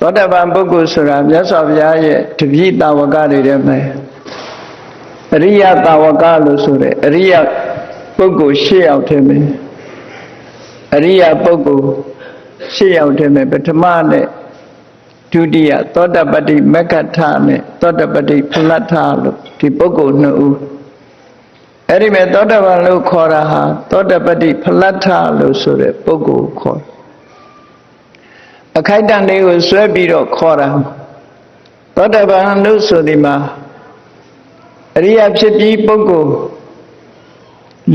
သောတပန်ပုဂ္ဂိုလ်ဆိုတာမြတ်စွာဘုရားရဲ့တပည့်တာဝကတွေထဲမှာအရိယတာဝကလို့ဆိုတဲ့အရိယပုဂ္ဂိုလ်၈ယောက်ထဲမှာအရိယပုဂ္ဂိုလ်၈ယောက်ထဲမှာပထမနဲ့ဒုတိယသောတပတ္တိမက္ခထနဲ့သောတပတ္တိဖလတ္ထလို့ဒီပုဂ္ဂိုလ်နှစ်ဦးအဲ့ဒီမဲ့သောတပန်လို့ခေါ်တာဟာသောတပတ္တိဖလတ္ထလို့ဆိုတဲ့ပုဂ္ဂိုလ်ခေါ်အခိုက်အတန့်လေးကိုဆွဲပြီးတော့ခေါ်တာသောတပန်လို့ဆိုဒီမှာအရိယဖြစ်ပြီးပုဂ္ဂိုလ်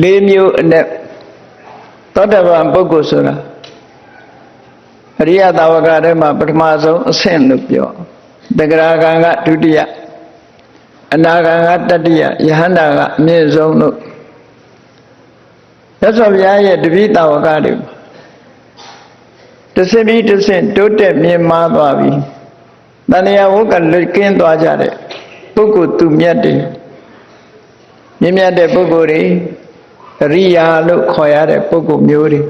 ၄မျိုးအနက်သောတပန်ပုဂ္ဂိုလ်ဆိုတာအရိယတာဝကထဲမှာပထမဆုံးအဆင့်လို့ပြောတဂရဂံကဒုတိယအနာဂံကတတိယယဟန္တာကအမြင့်ဆုံးလို့မြတ်စွာဘုရားရဲ့တပည့်တာဝကတွေတစ်ဆင့်ပြီးတစ်ဆင့်တိုးတက်မြင့်မားသွားပြီတဏှာဝုကလွတ်ကင်းသွားကြတဲ့ပုဂ္ဂိုလ်သူမြတ်တွေမြင့်မြတ်တဲ့ပုဂ္ဂိုလ်တွေအရိယာလို့ခေါ်ရတဲ့ပုဂ္ဂိုလ်မျိုးတွေ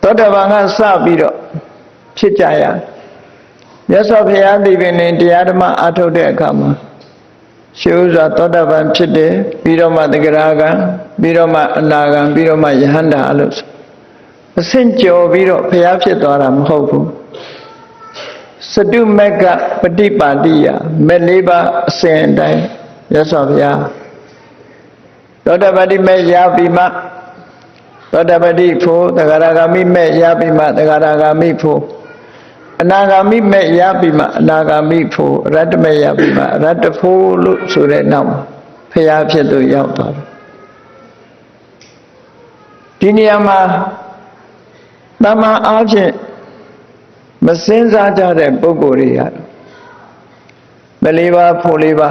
သောတပန်ကစပြီးတော့ဖြစ်ကြရမြတ်စွာဘုရားဒီပင်တရားဓမ္မအားထုတ်တဲ့အခါမှာရှေးဥစွာသောတပန်ဖြစ်တယ်ပြီးတော့မှသဂရဂံပြီးတော့မှအနာဂံပြီးတော့မှယဟန္တာလို့အဆင့်ကျော်ပြီးတော့ဘုရားဖြစ်သွားတာမဟုတ်ဘူးစတုမက္ကပฏิပါတိယမဲ့၄ပါးအစဉ်အတိုင်းမြတ်စွာဘုရားသောတပတ္တိမဲ့ရပြီးမှသောတပတ္တိဖို့သဂရဂါမိမဲ့ရပြီးမှသဂရဂါမိဖို့အနာဂါမိမဲ့ရပြီးမှအနာဂါမိဖို့ရတ္တမဲ့ရပြီးမှရတ္တဖို့လို့ဆိုတဲ့နောက်ဘုရားဖြစ်သူရောက်သွားတယ်ဒီနေရာမှာတမန်အားဖြင့်မစင်စားကြတဲ့ပုဂ္ဂိုလ်တွေရမလေးပါဖို့လေးပါ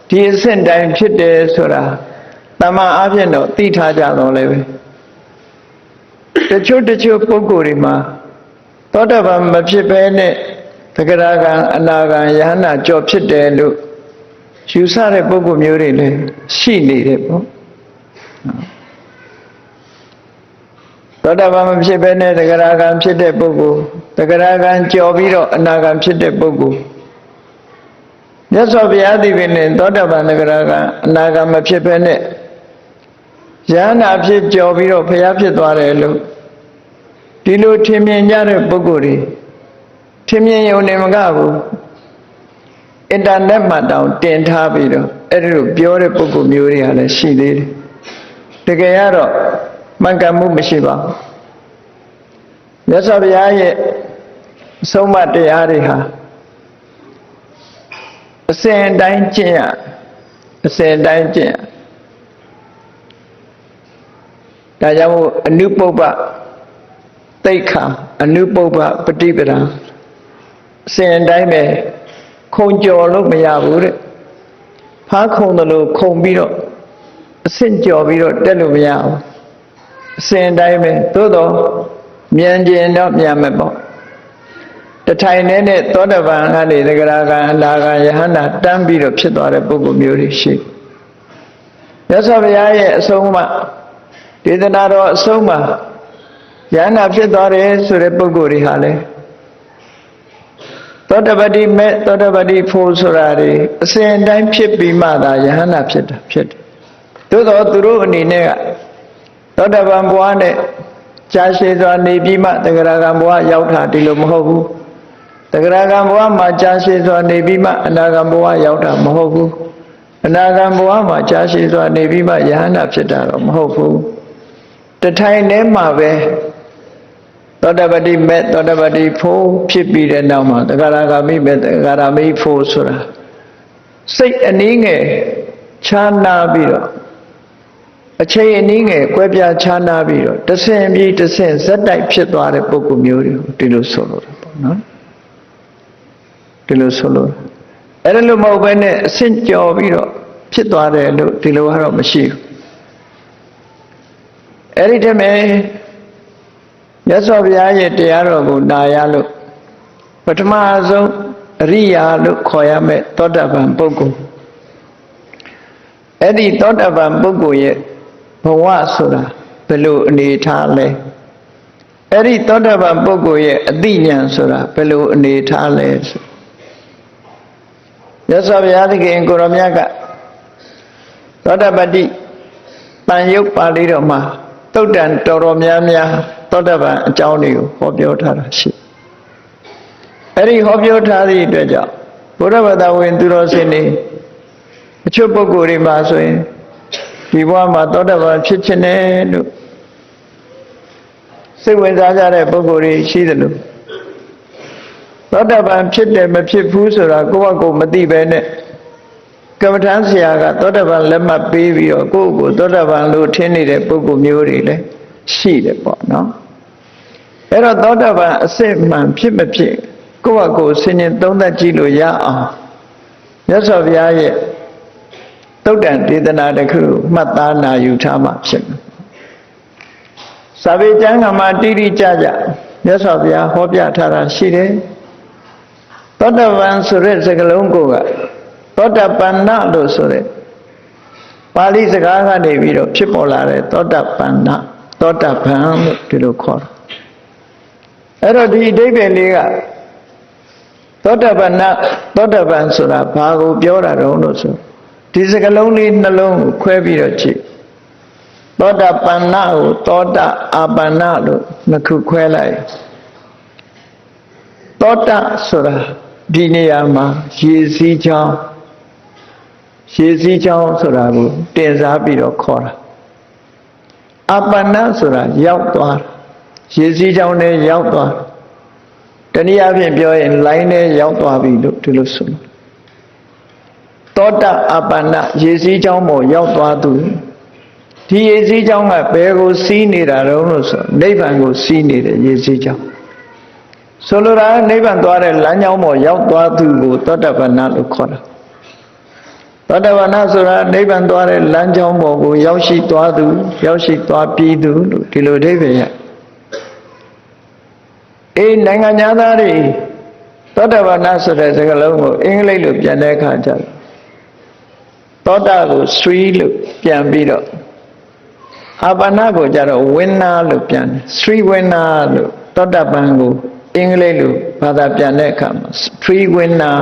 ဒီအဆင့်တိုင်းဖြစ်တယ်ဆိုတာတမန်အားဖြင့်တော့သိထားကြတော့လည်းပဲတချို့ပုဂ္ဂိုလ်တွေမှာသောတပန်မဖြစ်ဘဲနဲ့သဂရဂံအနာဂံယဟန္တာကြော်ဖြစ်တယ်လို့ယူဆတဲ့ပုဂ္ဂိုလ်မျိုးတွေလည်းရှိနေတယ်ပေါ့သောတပန်မဖြစ်ဘဲနဲ့သဂရဂံဖြစ်တဲ့ပုဂ္ဂိုလ်သဂရဂံကြော်ပြီးတော့အနာဂံဖြစ်တဲ့ပုဂ္ဂိုလ်မြတ်စွာဘုရားသည်ပင်သောတပန်သဂရဂံအနာဂံမဖြစ်ဘဲနဲ့ယဟန္တာဖြစ်ကြော်ပြီးတော့ဘုရားဖြစ်သွားတယ်လို့ဒီလိုထင်မြင်ကြတဲ့ပုဂ္ဂိုလ်တွေထင်မြင်ရုံနဲ့မကဘူးအင်တာနက်မှာတောင်တင်ထားပြီးတော့အဲ့ဒီလိုပြောတဲ့ပုဂ္ဂိုလ်မျိုးတွေကလည်းရှိသေးတယ်တကယ်ကတော့မှန်ကန်မှုမရှိပါဘူးမြတ်စွာဘုရားရဲ့အဆုံးအမတရားတွေဟာအစဉ်အတိုင်းကျင့်ရအစဉ်အတိုင်းကျင့်ရဒါကြောင့်အနုပုပ္ပသိက္ခာအနုပုပ္ပပฏิပဒါအစဉ်အတိုင်းပဲခုံကျော်လို့မရဘူးတဲ့ဖားခုံတယ်လို့ခုံပြီးတော့အဆင့်ကျော်ပြီးတော့တက်လို့မရဘူးအစဉ်အတိုင်းပဲသို့တော့မြန်ကျင်တော့မြန်မယ်ပေါ့တထိုင်နဲ့သောတပန်ကနေသဂရဂံအနာဂံယဟန္တာတန်းပြီးတော့ဖြစ်သွားတဲ့ပုဂ္ဂိုလ်မျိုးတွေရှိမြတ်စွာဘုရားရဲ့အဆုံးအမဒေသနာတော်အဆုံးမှာယဟန္တာဖြစ်သွားတယ်ဆိုတဲ့ပုဂ္ဂိုလ်တွေဟာလေသောတပတ္တိမဲ့သောတပတ္တိဖို့ဆိုတာတွေအစဉ်အတိုင်းဖြစ်ပြီးမှသာယဟန္တာဖြစ်တာဖြစ်တယ်သို့တော့သူတို့အနေနဲ့ကသောတပန်ဘဝနဲ့ကြာရှည်စွာနေပြီးမှသဂရဂံဘဝရောက်တာဒီလိုမဟုတ်ဘူးသဂရဂံဘဝမှာကြာရှည်စွာနေပြီးမှအနာဂံဘဝရောက်တာမဟုတ်ဘူးအနာဂံဘဝမှာကြာရှည်စွာနေပြီးမှယဟန္တာဖြစ်တာတော့မဟုတ်ဘူးတထိုင်ထဲမှာပဲသောတပတ္တိမဲ့သောတပတ္တိဖို့ဖြစ်ပြီးတဲ့နောက်မှာသဂရဂါမိမဲ့သဂရမိဖို့ဆိုတာစိတ်အနည်းငယ်ခြားနာပြီးတော့အချိန်အနည်းငယ်ကွဲပြားခြားနာပြီးတော့တဆင့်ပြီးတဆင့်ဇက်တိုက်ဖြစ်သွားတဲ့ပုဂ္ဂိုလ်မျိုးတွေဒီလိုဆိုလို့ပေါ့နော်ဒီလိုဆိုလို့အဲ့ဒါလို့မဟုတ်ဘဲနဲ့အဆင့်ကျော်ပြီးတော့ဖြစ်သွားတယ်လို့ဒီလိုကတော့မရှိဘူးအဲ့ဒီတည်းမဲ့မြတ်စွာဘုရားရဲ့တရားတော်ကိုနာရလို့ပထမဆုံးအရိယာလို့ခေါ်ရမယ်သောတပန်ပုဂ္ဂိုလ်အဲ့ဒီသောတပန်ပုဂ္ဂိုလ်ရဲ့ဘဝဆိုတာဘယ်လိုအနေထားလဲ အဲ့ဒီသောတာပန်ပုဂ္ဂိုလ်ရဲ့အသိဉာဏ်ဆိုတာဘယ်လိုအနေထားလဲဆိုရသော်ဘုရားသခင်ကိုရောမြတ်ကသောတာပတိတန်ရုပ်ပါဠိတော်မှာသုတ်တန်တော်တော်များများသောတာပန်အကြောင်းတွေကိုဟောပြောထားတာရှိအဲ့ဒီဟောပြောထားသည့်အတွက်ကြောင့်ဘုရားဘာသာဝင်သူတော်စင်တွေအချို့ပုဂ္ဂိုလ်တွေမှာဆိုရင်ဒီဘဝမှာသောတာပန်ဖြစ်ခြင်းနဲ့လို့စိတ်ဝင်စားကြတဲ့ပုဂ္ဂိုလ်တွေရှိတယ်လို့သောတာပန်ဖြစ်တယ်မဖြစ်ဘူးဆိုတာကိုယ့်ဘက်ကိုမသိပဲနဲ့ကမ္မထမ်းဆရာကသောတာပန်လက်မှတ်ပေးပြီးတော့ကိုယ့်ကိုသောတာပန်လို့ထင်နေတဲ့ပုဂ္ဂိုလ်မျိုးတွေလည်းရှိတယ်ပေါ့နော်အဲ့တော့သောတာပန်အစစ်မှန်ဖြစ်မဖြစ်ကိုယ့်ဘက်ကိုဆင်ញင်သုံးသပ်ကြည့်လို့ရအောင်မြတ်စွာဘုရားရဲ့သုတ်တန်ဒေသနာတစ်ခုမှတ်သားနာယူထားမှဖြစ်မယ်စာပေကျမ်းဂန်မှာတိတိကျကျမြတ်စွာဘုရားဟောပြထားတာရှိတယ်သောတာပန်ဆိုတဲ့စကားလုံးကိုကသောတာပန္နလို့ဆိုတဲ့ပါဠိစကားကနေပြီးတော့ဖြစ်ပေါ်လာတဲ့သောတာပန္နသောတာပန်လို့ဒီလိုခေါ်တာအဲ့တော့ဒီအဓိပ္ပာယ်လေးကသောတာပန္နသောတာပန်ဆိုတာဘာကိုပြောတာတုံးလို့ဆိုဒီစကားလုံးလေးနှလုံးကိုခွဲပြီးတော့ကြည့်သောတာပန္နကိုသောတာအာပန္နလို့နှစ်ခုခွဲလိုက်သောတာဆိုတာဒီနေရာမှာရေစီးချောင်းဆိုတာကိုတင်စားပြီးတော့ခေါ်တာအာပန္နဆိုတာရောက်သွားရေစီးချောင်းနဲ့ရောက်သွားတနည်းအားဖြင့်ပြောရင်လိုင်းနဲ့ရောက်သွားပြီလို့ဒီလိုဆိုသောတာအာပန္နရေစီးချောင်းပေါ်ရောက်သွားသူဒီရေစီးချောင်းကဘယ်ကိုစီးနေတာတုံးလို့ဆိုနိဗ္ဗာန်ကိုစီးနေတဲ့ရေစီးချောင်းဆိုလိုတာနိဗ္ဗာန်သွားတဲ့လမ်းကြောင်းပေါ်ရောက်သွားသူကိုသောတာပန္နလို့ခေါ်တာသောတာပန္နဆိုတာနိဗ္ဗာန်သွားတဲ့လမ်းကြောင်းပေါ်ကိုရောက်ရှိသွားသူရောက်ရှိသွားပြီးသူလို့ဒီလိုအဓိပ္ပာယ်ရနိုင်ငံသားတွေသောတာပန္နဆိုတဲ့စကားလုံးကိုအင်္ဂလိပ်လိုပြန်တဲ့အခါကျတော့သောတာကို Sri လို့ပြန်ပြီးတော့အာပန္နကိုကျတော့ winner လို့ပြန်တယ် Sri winner လို့သောတာပန်ကိုအင်္ဂလိပ်လိုဘာသာပြန်တဲ့အခါမှာ Sri winner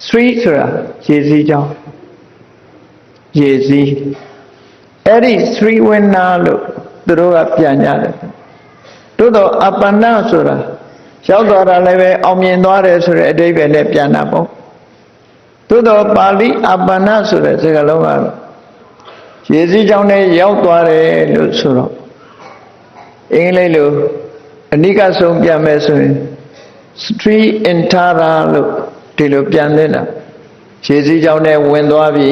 Sri ဆိုတာရေစီးကြောင်းရေစီးအဲ့ဒီ Sri winner လို့သူတို့ကပြန်ကြတယ်သို့တော့အာပန္နဆိုတာရောက်သွားတာလည်းပဲအောင်မြင်သွားတယ်ဆိုတဲ့အဓိပ္ပာယ်နဲ့ပြန်တာပေါ့သို့တော့ပါဠိအာပန္နဆိုတဲ့စကားလုံးကတော့ရေစီးကြောင်းနဲ့ရောက်သွားတယ်လို့ဆိုတော့အင်္ဂလိပ်လိုအနိကဆုံးပြန်မယ်ဆိုရင် street entara လို့ဒီလိုပြန်နေတာရေစီးကြောင်းနဲ့ဝင်သွားပြီ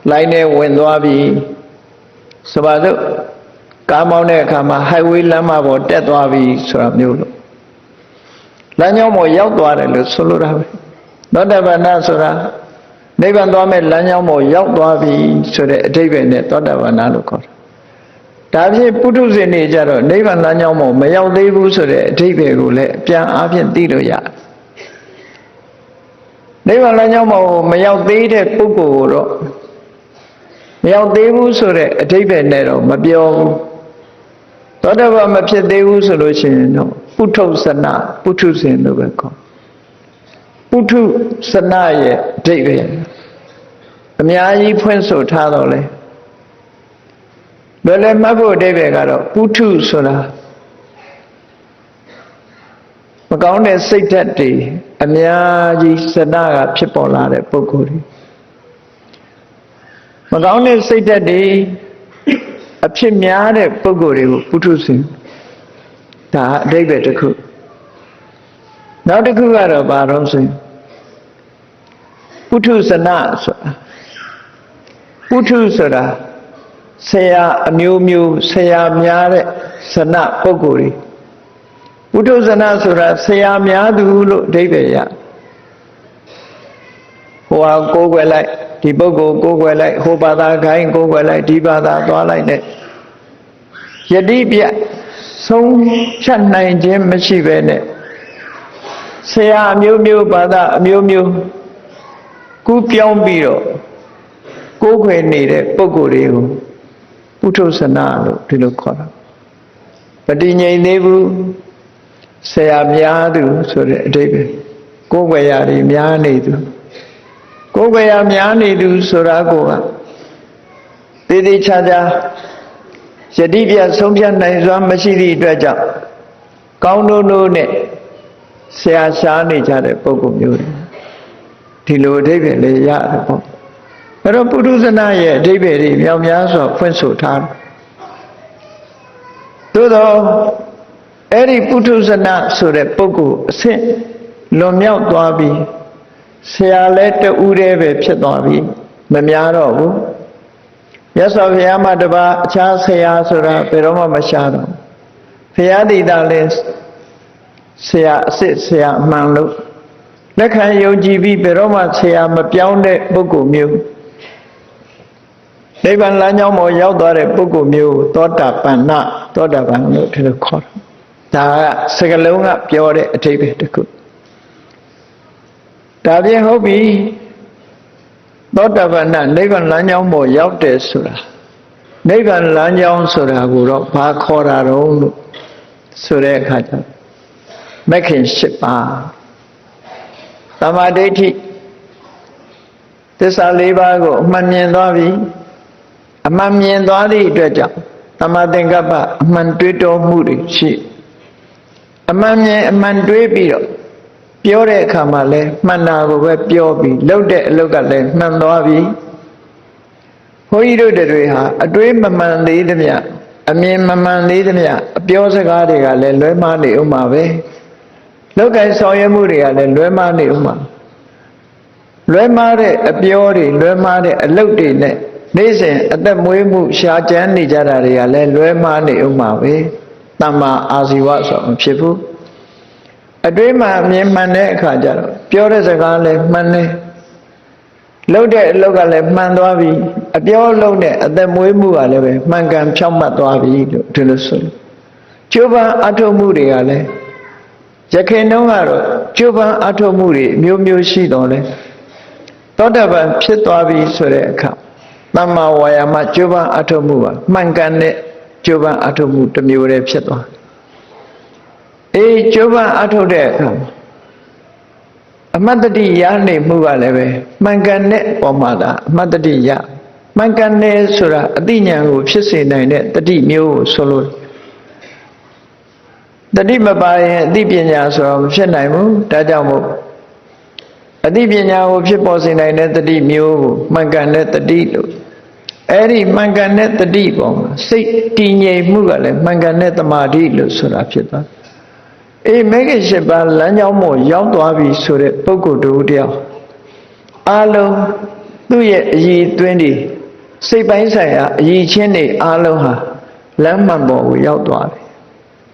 လိုင်းနဲ့ဝင်သွားပြီဆိုပါစို့ကားမောင်းတဲ့အခါမှာ highway လမ်းမပေါ်တက်သွားပြီဆိုတာမျိုးလို့လမ်းကြောင်းပေါ်ရောက်သွားတယ်လို့ဆိုလိုတာပဲသောတာပန္နဆိုတာနိဗ္ဗာန်သွားမဲ့လမ်းကြောင်းပေါ်ရောက်သွားပြီဆိုတဲ့အဓိပ္ပာယ်နဲ့သောတာပန္နလို့ခေါ်တာဒါဖြင့်ပုထုဇဉ်တွေကြတော့နိဗ္ဗာန်လမ်းကြောင်းပေါ်မရောက်သေးဘူးဆိုတဲ့အဓိပ္ပာယ်ကိုလည်းအပြန်အားဖြင့်သိလို့ရတယ်နိဗ္ဗာန်လမ်းကြောင်းပေါ်မရောက်သေးတဲ့ပုဂ္ဂိုလ်ကိုတော့မရောက်သေးဘူးဆိုတဲ့အဓိပ္ပာယ်နဲ့တော့မပြောဘူးသောတာပန်မဖြစ်သေးဘူးဆိုလို့ရှိရင်တော့ပုထုဇဏပုထုဇဉ်လို့ပဲခေါ်ပုထုဇဏရဲ့အဓိပ္ပာယ်အများကြီးဖွင့်ဆိုထားတော့လေလွယ်လွယ်မှတ်ဖို့အဓိပ္ပာယ်ကတော့ပုထုဆိုတာမကောင်းတဲ့စိတ်ဓာတ်တွေအများကြီးဇဏကဖြစ်ပေါ်လာတဲ့ပုဂ္ဂိုလ်တွေမကောင်းတဲ့စိတ်ဓာတ်တွေအဖြစ်များတဲ့ပုဂ္ဂိုလ်တွေကိုပုထုဇဉ်ဒါအဓိပ္ပာယ်တစ်ခုနောက်တစ်ခုကတော့ဘာလို့ဆိုရင်ပုထုဇဏဆိုတာပုထုဆိုတာဆရာအမျိုးမျိုးဆရာများတဲ့ဇဏပုဂ္ဂိုလ်တွေပုထုဇဏဆိုတာဆရာများသူလို့အဓိပ္ပာယ်ရဟိုဟာကိုးကွယ်လိုက်ဒီပုဂ္ဂိုလ်ကိုးကွယ်လိုက်ဟိုဘာသာခိုင်းကိုးကွယ်လိုက်ဒီဘာသာသွားလိုက်နဲ့ယတိပြဆုံးဖြတ်နိုင်ခြင်းမရှိပဲနဲ့ဆရာအမျိုးမျိုးဘာသာအမျိုးမျိုးကူးပြောင်းပြီးတော့ကိုးကွယ်နေတဲ့ပုဂ္ဂိုလ်တွေကိုပုထုဇဏလို့ဒီလိုခေါ်တာ တည်ငြိမ်သေးဘူးဆရာများသူဆိုတဲ့အဓိပ္ပာယ်ကိုယ်ွယ်ရာတွေများနေသူကိုယ်ွယ်ရာများနေသူဆိုတာကိုကတည်တည်ချာချာယတိပြဆုံးဖြတ်နိုင်စွာမရှိသည့်အတွက်ကြောင့်ကောင်းတို့နဲ့ဆရာရှားနေကြတဲ့ပုဂ္ဂိုလ်မျိုးတွေဒီလိုအဓိပ္ပာယ်လေးရတယ်ပေါ့အဲ့တော့ပုထုဇဏရဲ့အဓိပ္ပာယ်တွေမြောက်များစွာဖွင့်ဆိုထားတယ်သို့တော့အဲ့ဒီပုထုဇဏဆိုတဲ့ပုဂ္ဂိုလ်အဆင့်လွန်မြောက်သွားပြီဆရာလည်းတူးတည်းပဲဖြစ်သွားပြီမများတော့ဘူးမြတ်စွာဘုရားမှာတပါးအခြားဆရာဆိုတာဘယ်တော့မှမရှားတော့ဘုရားတည်တာလဲဆရာအစစ်ဆရာအမှန်လို့လက်ခံယုံကြည်ပြီးဘယ်တော့မှဆရာမပြောင်းတဲ့ပုဂ္ဂိုလ်မျိုးနိဗ္ဗာန်လမ်းကြောင်းပေါ်ရောက်သွားတဲ့ပုဂ္ဂိုလ်မျိုးသောတာပန်နသောတာပန်လို့ဒီလိုခေါ်တာဒါကစကလုံးကပြောတဲ့အဓိပ္ပာယ်တစ်ခုဒါပြင်ဟုတ်ပြီသောတာပန်နနိဗ္ဗာန်လမ်းကြောင်းပေါ်ရောက်တယ်ဆိုတာနိဗ္ဗာန်လမ်းကြောင်းဆိုတာကိုတော့ဘာခေါ်တာတော့လို့ဆိုတဲ့အခါကျမဂ်ခင်၈ပါးသမာဓိဋ္ဌိသစ္စာ၄ပါးကိုအမှန်မြင်သွားပြီအမှန်မြင်သွားသည့်အတွက်ကြောင့်သမာသင်္ကပ္ပအမှန်တွေးတောမှုတွေရှိအမှန်မြင်အမှန်တွေးပြီးတော့ပြောတဲ့အခါမှာလဲမှန်တာကိုပဲပြောပြီးလုပ်တဲ့အလုပ်ကလည်းမှန်သွားပြီဘုန်းကြီးတို့တွေဟာအတွေးမမှန်သေးသမျှအမြင်မမှန်သေးသမျှအပြောစကားတွေကလည်းလွဲမှားနေဥမှာပဲလောက်ကင်ဆောင်ရွက်မှုတွေကလည်းလွဲမှားနေဥမှာလွဲမှားတဲ့အပြောတွေလွဲမှားတဲ့အလုပ်တွေနဲ့နေ့စဉ်အသက်မွေးမှုရှားကြမ်းနေကြတာတွေကလည်းလွဲမှားနေဥမှာပဲတမ္မာအာဇီဝဆိုမဖြစ်ဘူးအတွေးမှအမြင်မှန်တဲ့အခါကျတော့ပြောတဲ့စကားလည်းမှန်တယ်လုပ်တဲ့အလုပ်ကလည်းမှန်သွားပြီအပြောအလုပ်နဲ့အသက်မွေးမှုကလည်းပဲမှန်ကန်ဖြောင့်မတ်သွားပြီလို့ဒီလိုဆိုကျိုးပန်းအထုတ်မှုတွေကလည်းယခင်တုန်းကတော့ကျိုးပန်းအထုတ်မှုတွေမျိုးမျိုးရှိတော့လဲသောတာပန်ဖြစ်သွားပြီဆိုတဲ့အခါသမ္မာဝါယာမကျိုးပန်းအထုတ်မှုကမှန်ကန်တဲ့ကျိုးပန်းအထုတ်မှုတစ်မျိုးတည်းဖြစ်သွားကျိုးပန်းအထုတ်တဲ့အခါအမတ္တတိရနေမှုကလည်းပဲမှန်ကန်တဲ့ပုံမှန်တာအမတ္တတိရမှန်ကန်တယ်ဆိုတာအသိဉာဏ်ကိုဖြစ်စေနိုင်တဲ့တတိမျိုးကိုဆိုလို့တတိမပါရင်အသိပညာဆိုတော့မဖြစ်နိုင်ဘူးဒါကြောင့်မို့အသိပညာကိုဖြစ်ပေါ်စေနိုင်တဲ့တတိမျိုးကိုမှန်ကန်တဲ့တတိလို့အဲ့ဒီမှန်ကန်တဲ့တတိပုံစိတ်တည်ငြိမ်မှုကလည်းမှန်ကန်တဲ့တမာတိလို့ဆိုတာဖြစ်သွားမဂ္ဂင်၈ပါးလမ်းကြောင်းပေါ်ရောက်သွားပြီဆိုတဲ့ပုဂ္ဂိုလ်တို့တယောက်အားလုံးသူ့ရဲ့အည်သွင်းတွေစိတ်ပိုင်းဆိုင်ရာအည်ချင်းတွေအားလုံးဟာလမ်းမှန်ပေါ်ကိုရောက်သွားတယ်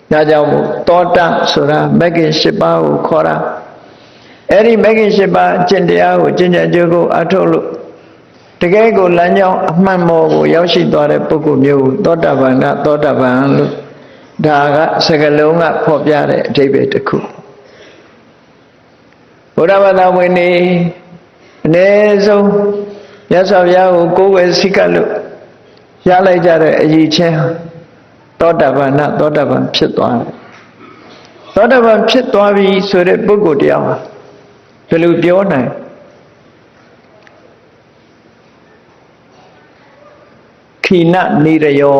။ဒါကြောင့်မို့သောတာဆိုတာမဂ္ဂင်၈ပါးကိုခေါ်တာအဲ့ဒီမဂ္ဂင်၈ပါးအကျင့်တရားကိုကျင့်ကြံကြိုးကိုအထုတ်လို့တကယ်ကိုလမ်းကြောင်းအမှန်ပေါ်ကိုရောက်ရှိသွားတဲ့ပုဂ္ဂိုလ်မျိုးကိုသောတာပန်ကသောတာပန်လို့ဒါကစကလုံးကဖော်ပြတဲ့အဓိပ္ပာယ်တစ်ခုဘုရားဘာသာဝင်နေအနည်းဆုံးမြတ်စွာဘုရားကိုကိုယ်ဝယ်စိကလို့ရလိုက်ကြတဲ့အရေးချင်းသောတာပန်သောတာပန်ဖြစ်သွားတယ်သောတာပန်ဖြစ်သွားပြီဆိုတဲ့ပုဂ္ဂိုလ်တရားဘယ်လိုပြောနိုင်ခိနနိရယော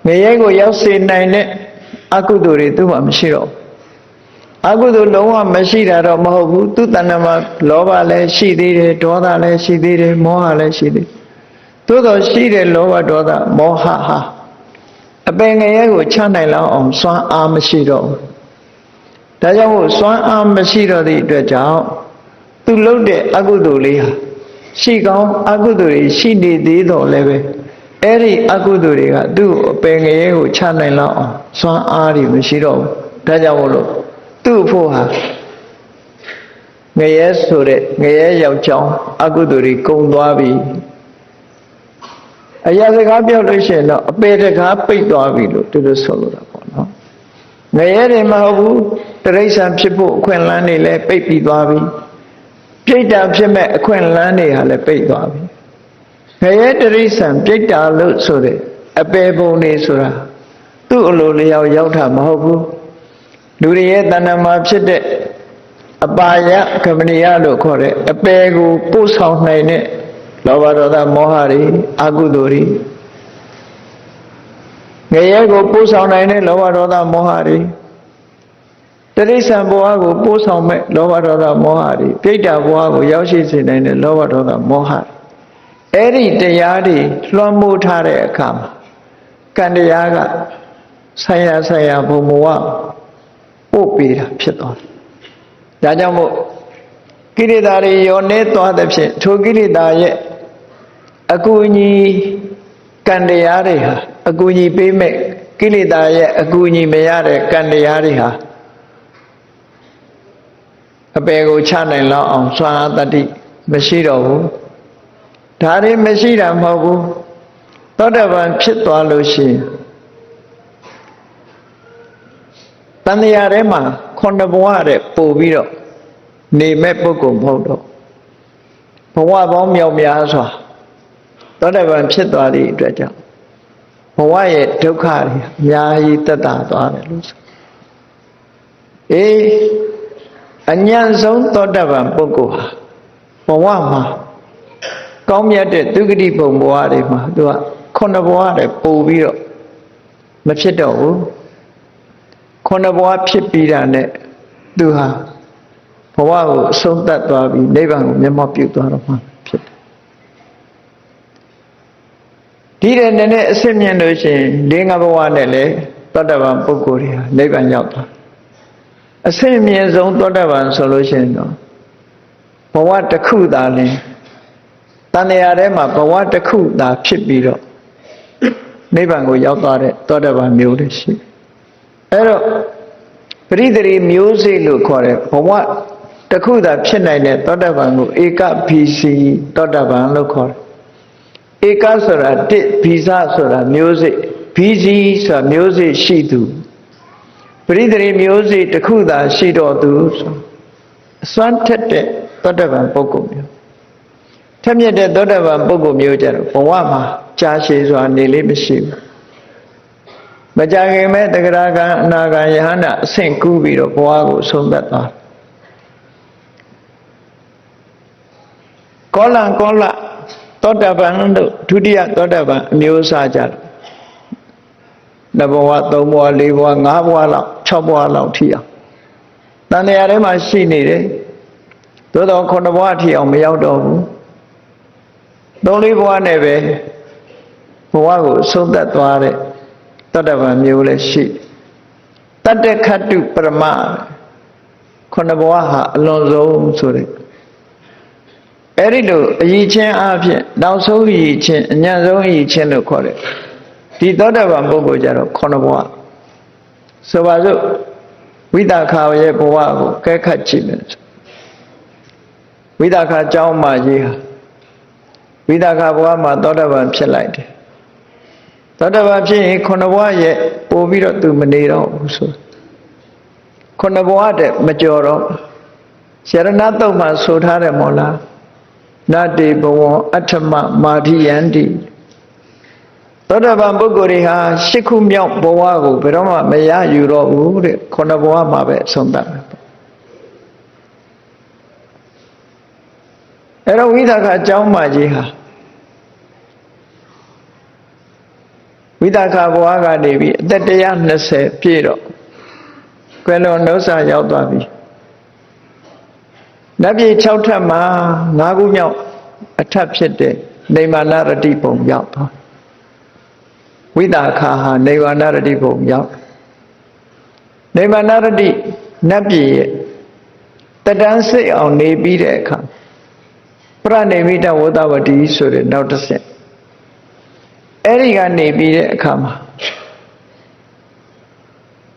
ငရဲကိုရောက်စေနိုင်တဲ့အကုသိုလ်တွေသူ့မှာမရှိတော့အကုသိုလ်လုံးဝမရှိတာတော့မဟုတ်ဘူးသူ့တဏ္ဍာမှာလောဘလည်းရှိသေးတယ်ဒေါသလည်းရှိသေးတယ်မောဟလည်းရှိသေးသို့တော်ရှိတဲ့လောဘဒေါသမောဟဟာအပင်ငရဲကိုချနိုင်လောက်အောင်စွမ်းအားမရှိတော့ဘူးဒါကြောင့်မို့စွမ်းအားမရှိတော့သည့်အတွက်ကြောင့်သူလုပ်တဲ့အကုသိုလ်လေးဟာရှိကောင်းအကုသိုလ်တွေရှိနေသေးတော့လည်းပဲအဲ့ဒီအကုသိုလ်တွေကသူ့အပင်ငရဲကိုချနိုင်လောက်အောင်စွမ်းအားတွေမရှိတော့ဘူးဒါကြောင့်မို့လို့သူ့ဖို့ဟာငရဲဆိုတဲ့ငရဲရောက်ကြောင်းအကုသိုလ်တွေကုန်သွားပြီအရာစကားပြောလို့ရှိရင်တော့အပေတကားပိတ်သွားပြီလို့သူတို့ဆိုလို့တာပေါ့နော်ငရဲတွေမဟုတ်ဘူးတိရစ္ဆာန်ဖြစ်ဖို့အခွင့်အလမ်းတွေလည်းပိတ်ပြီးသွားပြီပြိတ္တာဖြစ်မဲ့အခွင့်အလမ်းတွေဟာလည်းပိတ်သွားပြီငရဲတိရစ္ဆာန်ပြိတ္တာလို့ဆိုတဲ့အပေပုံတွေဆိုတာ သူ့အလိုလျောက်ရောက်တာမဟုတ်ဘူးလူတွေရဲ့တဏ္ဍာမှာဖြစ်တဲ့အပါယကမဏိယလို့ခေါ်တဲ့အပယ်ကိုပို့ဆောင်နိုင်တဲ့လောဘဒေါသမောဟတွေအကုသိုလ်တွေငရဲကိုပို့ဆောင်နိုင်တဲ့လောဘဒေါသမောဟတွေတိရစ္ဆာန်ဘဝကိုပို့ဆောင်မဲ့လောဘဒေါသမောဟတွေပြိတ္တာဘဝကိုရောက်ရှိစေနိုင်တဲ့လောဘဒေါသမောဟတွေအဲ့ဒီတရားတွေလွှမ်းမိုးထားတဲ့အခါမှာကံတရားကဆိုင်ရာဘုံဘဝပို့ပေးတာဖြစ်သွားတယ်ဒါကြောင့်မို့ကိလေသာတွေရောနေသွားတဲ့ဖြင့်ထိုကိလေသာရဲ့အကူအညီကံတရားတွေဟာအကူအညီပေးမဲ့ကိလေသာရဲ့အကူအညီမရတဲ့ကံတရားတွေဟာအပေကိုချနိုင်လောက်အောင်စွမ်းအားတတိမရှိတော့ဘူးဒါတွေမရှိတာမဟုတ်ဘူးသောတပန်ဖြစ်သွားလို့ရှိရင်တဏှာထဲမှာခုနှစ်ဘဝတဲ့ပို့ပြီးတော့နေမဲ့ပုဂ္ဂိုလ်မဟုတ်တော့ဘဝပေါင်းမြောက်များစွာသောတပန်ဖြစ်သွားသည့်အတွက်ကြောင့်ဘဝရဲ့ဒုက္ခတွေအများကြီးတက်တာသွားတယ်လို့ဆိုအညံ့ဆုံးသောတပန်ပုဂ္ဂိုလ်ဟာဘဝမှာကောင်းမြတ်တဲ့ဒုက္ခတိဘုံဘဝတွေမှာသူကခုနှစ်ဘဝတဲ့ပို့ပြီးတော့မဖြစ်တော့ဘူးခုနှစ်ဘဝဖြစ်ပြီးတာနဲ့သူဟာဘဝကိုအဆုံးသတ်သွားပြီးနိဗ္ဗာန်ကိုမျက်မှောက်ပြုသွားတော့မှဖြစ်တယ်ဒီတဲ့နဲ့အစစ်မြင်လို့ရှိရင်၄၅ဘဝနဲ့လေသောတပန်ပုဂ္ဂိုလ်တွေဟာနိဗ္ဗာန်ရောက်သွားအစစ်မြင်ဆုံးသောတပန်ဆိုလို့ရှိရင်တော့ဘဝတစ်ခုသာလင်တဏှာထဲမှာဘဝတစ်ခုသာဖြစ်ပြီးတော့နိဗ္ဗာန်ကိုရောက်သွားတဲ့သောတပန်မျိုးတွေရှိအဲ့တော့ပရိသေရီမျိုးစေ့လို့ခေါ်တဲ့ဘဝတစ်ခုသာဖြစ်နိုင်တဲ့သောတပန်ကိုဧကဘီစီသောတပန်လို့ခေါ်တယ်ဧကဆိုတာတစ်ဘီဇဆိုတာမျိုးစေ့ဘီစီဆိုတာမျိုးစေ့ရှိသူပရိသေရီမျိုးစေ့တစ်ခုသာရှိတော်သူဆိုအစွမ်းထက်တဲ့သောတပန်ပုဂ္ဂိုလ်မျိုးထက်မြက်တဲ့သောတပန်ပုဂ္ဂိုလ်မျိုးကြတော့ဘဝမှာကြာရှည်စွာနေလေးမရှိဘူးမကြခင်မဲ့တဂရကံအနာကံယဟန္တာအဆင့်ကူးပြီးတော့ဘဝကိုဆုံးသက်သွားကောလသောတပန်တို့ဒုတိယသောတပန်အမျိုးအစားကြတယ်နှစ်ဘဝသုံးဘဝလေးဘဝငါးဘဝလောက်6ဘဝလောက်ထိအောင်တန်တရားထဲမှာရှိနေတယ်သို့တော့9ဘဝထိအောင်မရောက်တော့ဘူး3-4ဘဝနဲ့ပဲဘဝကိုဆုံးသက်သွားတဲ့သောတပန်မျိုးလည်းရှိတတ္တခတ္တုပရမ9ဘဝဟာအလွန်ဆုံးဆိုတဲ့အဲ့ဒီလိုအယီချင်းအဖြစ်နောက်ဆုံးအယီချင်းအညံ့ဆုံးအယီချင်းလို့ခေါ်တယ်ဒီသောတပန်ပုဂ္ဂိုလ်ကြတော့9ဘဝဆိုပါစို့ဝိသခာရဲ့ဘဝကိုကဲခတ်ကြည့်မယ်ဝိသခာကျောင်းမကြီးဟာဝိသခာဘဝမှာသောတပန်ဖြစ်လိုက်တယ်သောတပန်ဖြစ်ရင်9ဘဝရဲ့ပို့ပြီးတော့သူမနေတော့ဘူးဆို9ဘဝတည်းမကြော်တော့ရဏတုတ်မှာဆိုထားတယ်မို့လားနတေဘဝအဋ္ဌမမာဓိယန္တိသောတပန်ပုဂ္ဂိုလ်တွေဟာ8ခုမြောက်ဘဝကိုဘယ်တော့မှမရယူတော့ဘူးတဲ့9ဘဝမှာပဲအဆုံးသတ်မယ်အဲ့တော့ဝိသခာကျောင်းမကြီးဟာဝိသခာဘဝကနေပြီးအသက်120ပြည့်တော့ကွယ်လွန်နှုတ်ဆာရောက်သွားပြီနတ်ပြည်6ထပ်မှာ5ခုမြောက်အထက်ဖြစ်တဲ့နေမာနရတိဘုံရောက်သွားဝိသခာဟာနေမာနရတိဘုံရောက်နေမာနရတိနတ်ပြည်ရဲ့တတန်းစိတ်အောင်နေပြီးတဲ့အခါပရဏိမိတဝတ္တဝတိဆိုတဲ့နောက်တစ်ဆင့်အဲ့ဒီကနေပြီးတဲ့အခါမှာ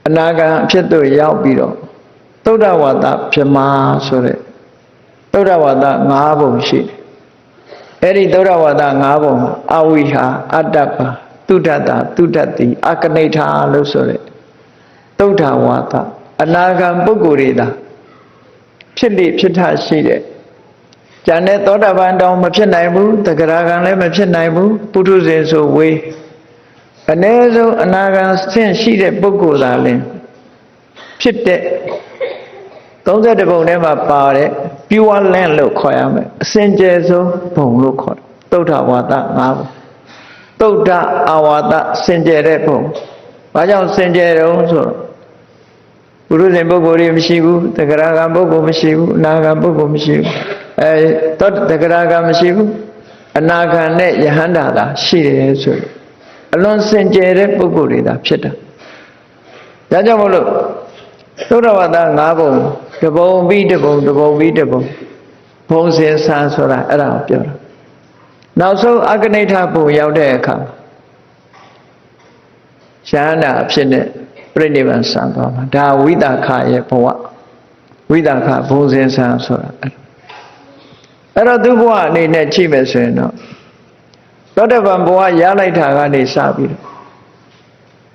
အနာဂံအဖြစ်သို့ရောက်ပြီးတော့သုဒ္ဓဝါဒပြမဆိုတဲ့သုဒ္ဓဝါဒ5ဘုံရှိတယ်အဲ့ဒီသုဒ္ဓဝါဒ5ဘုံအဝိဟာအတ္တပါတုဒ္ဓတာတုဒ္ဓတိအကနိဋ္ဌာလို့ဆိုတဲ့သုဒ္ဓဝါဒအနာဂံပုဂ္ဂိုလ်တွေသာဖြစ်လေဖြစ်ထရှိတဲ့ကျန်တဲ့သောတာပန်တောင်မဖြစ်နိုင်ဘူးတဂရကံလည်းမဖြစ်နိုင်ဘူးပုထုဇဉ်ဆိုဝေး အနေဆုံးအနာဂံဆင့်ရှိတဲ့ပုဂ္ဂိုလ်သာလင်ဖြစ်တဲ့31ပုံထဲမှာပါတဲ့ pure land လို့ခေါ်ရမယ်အစင်ကြယ်ဆုံးဘုံလို့ခေါ်တယ်သုဒ္ဓဝါဒ၅ဘုံသုဒ္ဓအာဝါဒစင်ကြယ်တဲ့ဘုံဘာကြောင့်စင်ကြယ်တုံးဆိုတော့ပုရုဇဉ်ပုဂ္ဂိုလ်တွေမရှိဘူးသဂရဂံပုဂ္ဂိုလ်မရှိဘူးအနာဂံပုဂ္ဂိုလ်မရှိဘူးသောသဂရဂံမရှိဘူးအနာဂံနဲ့ယဟန္တာသာရှိတယ်ဆိုအလွန်စင်ကြယ်တဲ့ပုဂ္ဂိုလ်တွေသာဖြစ်တာဒါကြောင့်မို့လို့သုဒ္ဓဝါဒ၅ဘုံတဘုံပြီးတဘုံတဘုံပြီးတဘုံဘုံစင်ဆန်းဆိုတာအဲ့ဒါကိုပြောတာနောက်ဆုံးအဂနိဋ္ဌဘုံရောက်တဲ့အခါယဟန္တာအဖြစ်နဲ့ပြိဋိဘံဆံသွားမှာဒါဝိသခရဲ့ဘဝဝိသခဘုံစင်ဆန်းဆိုတာအဲ့တော့သူဘဝအနေနဲ့ကြည့်မယ်ဆိုရင်တော့သောတပန်ဘဝရလိုက်တာကနေစပြီးတော့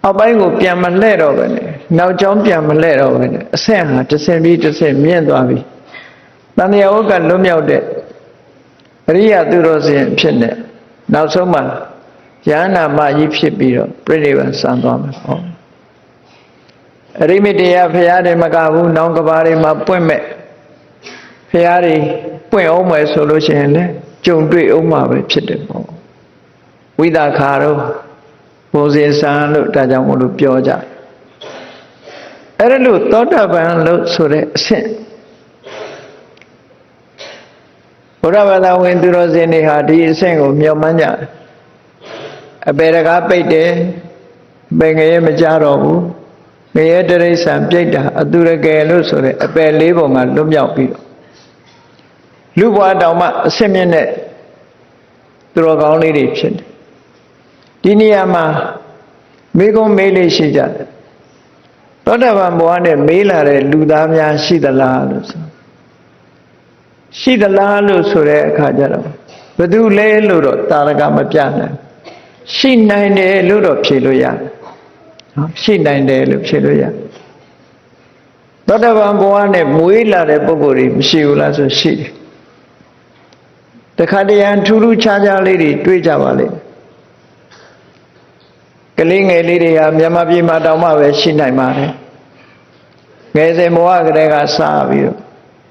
အောက်ပိုင်းကိုပြန်မလှဲ့တော့ပဲနဲ့နောက်ကျောင်းပြန်မလှဲ့တော့ပဲနဲ့အဆင့်ဟာတစ်ဆင့်ပြီးတစ်ဆင့်မြင့်သွားပြီတန်တရားဝကလွတ်မြောက်တဲ့အရိယသူတော်စင်ဖြစ်နေနောက်ဆုံးမှာယန္နာမကြီးဖြစ်ပြီးတော့ပြိဋိဘံဆံသွားမှာဟောအရိမိတရားဖရာတွေမကဘူးနောင်ကဘာတွေမှာပွင့်မဲ့ဖရာတွေပွင့်အောင်မယ်ဆိုလို့ရှိရင်လည်းကြုံတွေ့အောင်မှာပဲဖြစ်တယ်ပေါ့ဝိသခါတော့ဘုံစင်ဆန်းလို့ဒါကြောင့်မို့လို့ပြောကြအဲ့ဒါလို့သောတာပန်လို့ဆိုတဲ့အဆင့်ဘုရားဘာသာဝင်သူတော်စင်တွေဟာဒီအဆင့်ကိုမျှော်မှန်းကြအပေတကားပိတ်တယ်ပင်ငရဲမကြတော့ဘူးငရဲတရိစ္ဆာန်ပြိတ္တာအသူရကယ်လို့ဆိုတဲ့အပယ်၄ပုံကလွတ်မြောက်ပြီးတော့လူဘဝတောင်မှအဆင့်မြင့်တဲ့သူတော်ကောင်းလေးတွေဖြစ်တယ်ဒီနေရာမှာမေးခွန်းမေးလေးရှိကြတယ်သောတာပန်ဘဝနဲ့မေးလာတဲ့လူသားများရှိသလားလို့ဆိုရှိသလားလို့ဆိုတဲ့အခါကျတော့ဘယ်သူလဲလို့တော့တာရကမပြနိုင်ရှိနိုင်တယ်လို့တော့ဖြေလို့ရတယ်နော်ရှိနိုင်တယ်လို့ဖြေလို့ရသောတာပန်ဘဝနဲ့မွေးလာတဲ့ပုဂ္ဂိုလ်တွေမရှိဘူးလားဆိုရှိတယ်တခါတရံထူးထူးခြားခြားလေးတွေတွေ့ကြပါလိမ့်ကလေးငယ်လေးတွေဟာမြန်မာပြည်မှာတောင်မှပဲရှိနိုင်ပါတယ်ငယ်စဉ်ဘဝကလေးကစပြီးတော့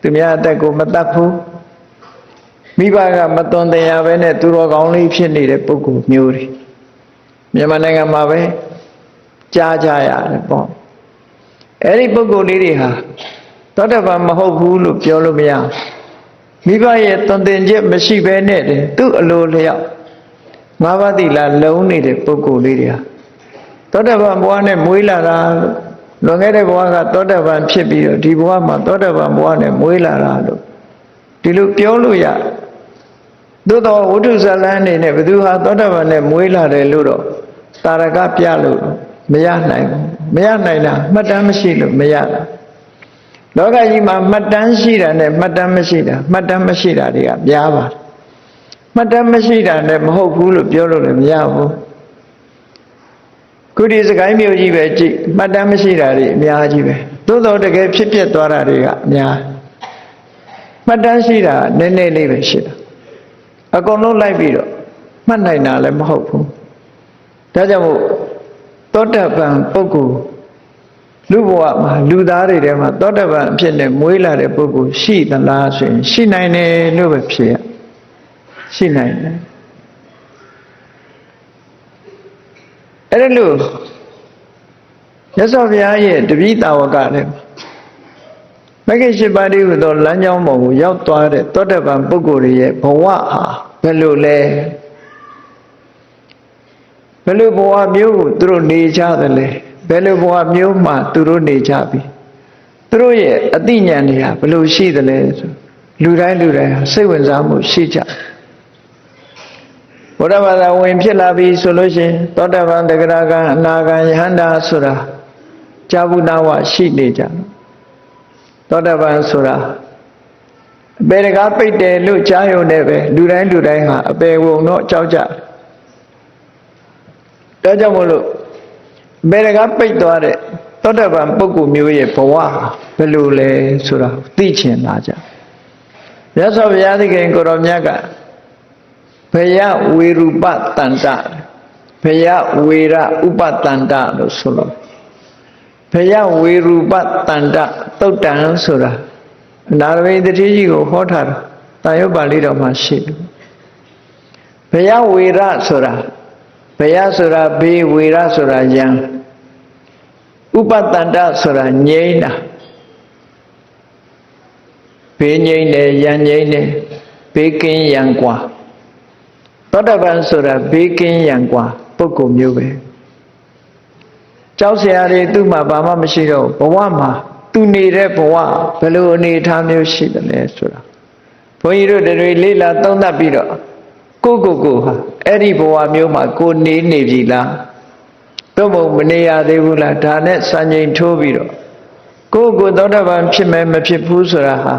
သူများအသက်ကိုမတတ်ဘူးမိဘကမသွန်သင်ရပဲနဲ့သူတော်ကောင်းလေးဖြစ်နေတဲ့ပုဂ္ဂိုလ်မျိုးတွေမြန်မာနိုင်ငံမှာပဲကြားကြရတယ်ပေါ့အဲ့ဒီပုဂ္ဂိုလ်လေးတွေဟာသောတာပန်မဟုတ်ဘူးလို့ပြောလို့မရမိဘရဲ့သွန်သင်ချက်မရှိဘဲနဲ့သူ့အလိုလျောက်ငါးပါးသီလလုံးနေတဲ့ပုဂ္ဂိုလ်လေးတွေဟာသောတာပန်ဘဝနဲ့မွေးလာတာလွန်ခဲ့တဲ့ဘဝကသောတာပန်ဖြစ်ပြီးတော့ဒီဘဝမှာသောတာပန်ဘဝနဲ့မွေးလာတာလို့ဒီလိုပြောလို့ရသို့တော်ဝိတုဇလန်းအနေနဲ့ဘယ်သူဟာသောတာပန်နဲ့မွေးလာတယ်လို့တော့တာရကပြလို့မရနိုင်ဘူးမရနိုင်တာမှတ်တမ်းမရှိလို့မရတာလောကကြီးမှာမှတ်တမ်းရှိတာနဲ့မှတ်တမ်းမရှိတာမှတ်တမ်းမရှိတာတွေကများပါတယ်မှတ်တမ်းမရှိတာနဲ့မဟုတ်ဘူးလို့ပြောလို့လည်းမရဘူးခုဒီစကိုင်းမြို့ကြီးပဲကြည့်မှတ်တမ်းမရှိတာတွေအများကြီးပဲသို့တော်တကယ်ဖြစ်ပြသွားတာတွေကအများမှတ်တမ်းရှိတာနည်းနည်းလေးပဲရှိတာအကုန်လုံးလိုက်ပြီးတော့မှတ်နိုင်တာလည်းမဟုတ်ဘူးဒါကြောင့်မို့သောတာပန်ပုဂ္ဂိုလ်လူဘဝမှာလူသားတွေထဲမှာသောတာပန်အဖြစ်နဲ့မွေးလာတဲ့ပုဂ္ဂိုလ်ရှိသလားဆိုရင်ရှိနိုင်တယ်လို့ပဲဖြေရရှိနိုင်တယ်အဲ့ဒါလို့မြတ်စွာဘုရားရဲ့တပည့်တာဝကလည်းမဂ္ဂင်၈ပါးတည်းဟူသောလမ်းကြောင်းပေါ်ကိုရောက်သွားတဲ့သောတာပန်ပုဂ္ဂိုလ်ရဲ့ဘဝဟာဘယ်လိုလဲဘယ်လိုဘဝမျိုးကိုသူတို့နေကြသလဲဘယ်လိုဘဝမျိုးမှာသူတို့နေကြပြီသူတို့ရဲ့အသိဉာဏ်တွေဟာဘယ်လိုရှိသလဲဆိုလူတိုင်းဟာစိတ်ဝင်စားမှုရှိကြဘုရားဘာသာဝင်ဖြစ်လာပြီဆိုလို့ရှိရင်သောတာပန်တဂရဂံအနာဂံယဟန္တာဆိုတာဇာဘူးနာဝရှိနေကြသောတာပန်ဆိုတာအပေတကားပိတ်တယ်လို့ကြားရုံနဲ့ပဲလူတိုင်းဟာအပေဝုံတော့ကြောက်ကြဒါကြောင့်မို့လို့အပေတကားပိတ်သွားတဲ့သောတာပန်ပုဂ္ဂိုလ်မျိုးရဲ့ဘဝဘယ်လိုလဲဆိုတာသိချင်လာကြမြတ်စွာဘုရားသခင်ကိုရောမြတ်ကဘယဝေရူပတန္တ ဘယဝေရဥပတန္တလို့ဆိုလို့ဘယဝေရူပတန္တသုတ်တံဆိုတာနာရဝိတ္တိကြီးကိုဟောထားတာတာယုတ်ပါဠိတော်မှာရှိတယ်ဘယဝေရဆိုတာဘယဆိုတာဘေးဝေရဆိုတာယံဥပတန္တဆိုတာငြိမ့်တာဘေးငြိမ့်တယ်ယံငြိမ့်တယ်ဘေးကင်းရန်กว่าသောတပန်ဆိုတာဘေးကင်းရန်กว่าပုဂ္ဂိုလ်မျိုးပဲကြောက်เสียတွေသူ့မှာဘာမှမရှိတော့ဘဝမှာသူနေတဲ့ဘဝဘယ်လိုအနေအထားမျိုးရှိတယ်လဲဆိုတာဘုန်းကြီးတို့တွေလေးလာသုံးသပ်ပြီးတော့ကိုဟာအဲ့ဒီဘဝမျိုးမှာကိုနေပြီလားတော့မနေရသေးဘူးလားဒါနဲ့စံချိန်ထိုးပြီးတော့ကိုသောတပန်ဖြစ်မယ်မဖြစ်ဘူးဆိုတာဟာ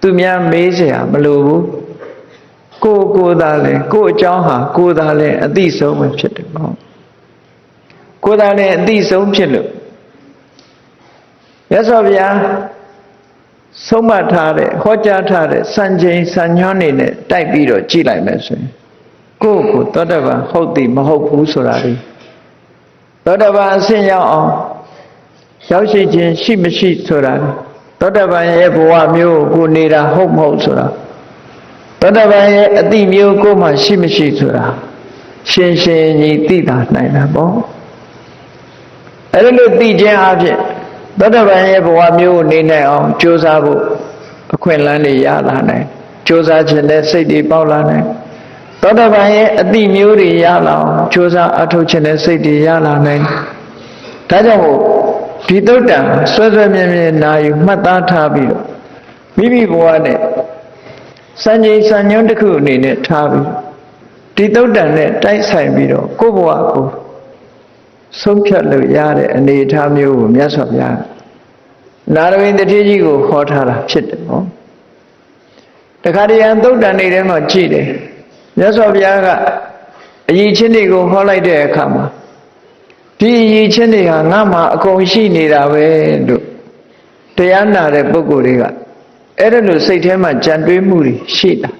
သူများမေးเสียမလိုဘူးကိုသာလဲကိုအကြောင်းဟာကိုသာလဲအသိဆုံးပဲဖြစ်တယ်ပေါ့ကိုသာလဲအသိဆုံးဖြစ်လို့ရသော်ဗျာဆုံးမထားတဲ့ဟောကြားထားတဲ့စံချိန်စံညွှန်းနေနဲ့တိုက်ပြီးတော့ကြည့်လိုက်မယ်ဆိုရင်ကိုသောတပန်ဟုတ်သည်မဟုတ်ဘူးဆိုတာလေသောတပန်အဆင့်ရောက်အောင်ရောက်ရှိခြင်းရှိမရှိဆိုတာသောတပန်ရဲ့ဘဝမျိုးကိုနေတာဟုတ်မဟုတ်ဆိုတာသောတပန်ရဲ့အတိမျိုးကိုမှရှိမရှိဆိုတာရှင်းကြီးသိတာနိုင်တာပေါ့အဲ့လိုသိခြင်းအပြင်သောတပန်ရဲ့ဘဝမျိုးကိုနေနိုင်အောင်ကြိုးစားဖို့အခွင့်အလမ်းတွေရလာနိုင်ကြိုးစားခြင်းနဲ့စိတ်တွေပေါက်လာနိုင်သောတပန်ရဲ့အတိမျိုးတွေရလာအောင်ကြိုးစားအထောက်ခြင်းနဲ့စိတ်တွေရလာနိုင်ဒါကြောင့်မို့ဒီသုတ်တံဆွဲမြဲနာယူမှတ်သားထားပြီးတော့မိမိဘဝနဲ့စံချိန်စံညွှန်းတစ်ခုအနေနဲ့ထားပြီးဒီသုတ်တံနဲ့တိုက်ဆိုင်ပြီးတော့ကိုယ့်ဘဝကိုဆုံးဖြတ်လို့ရတဲ့အနေအထားမျိုးကိုမြတ်စွာဘုရားနာရဝိတ္တိကြီးကိုဟောထားတာဖြစ်တယ်နော်တခါတည်းသုတ်တံနေထဲမှာကြည့်တယ်မြတ်စွာဘုရားကအရေးချင်းတွေကိုဟောလိုက်တဲ့အခါမှာဒီအရေးချင်းတွေဟာငါမှအကုန်ရှိနေတာပဲလို့တရားနာတဲ့ပုဂ္ဂိုလ်တွေကအဲ့ဒါလို့စိတ်ထဲမှာကြံတွေးမှုတွေရှိတာ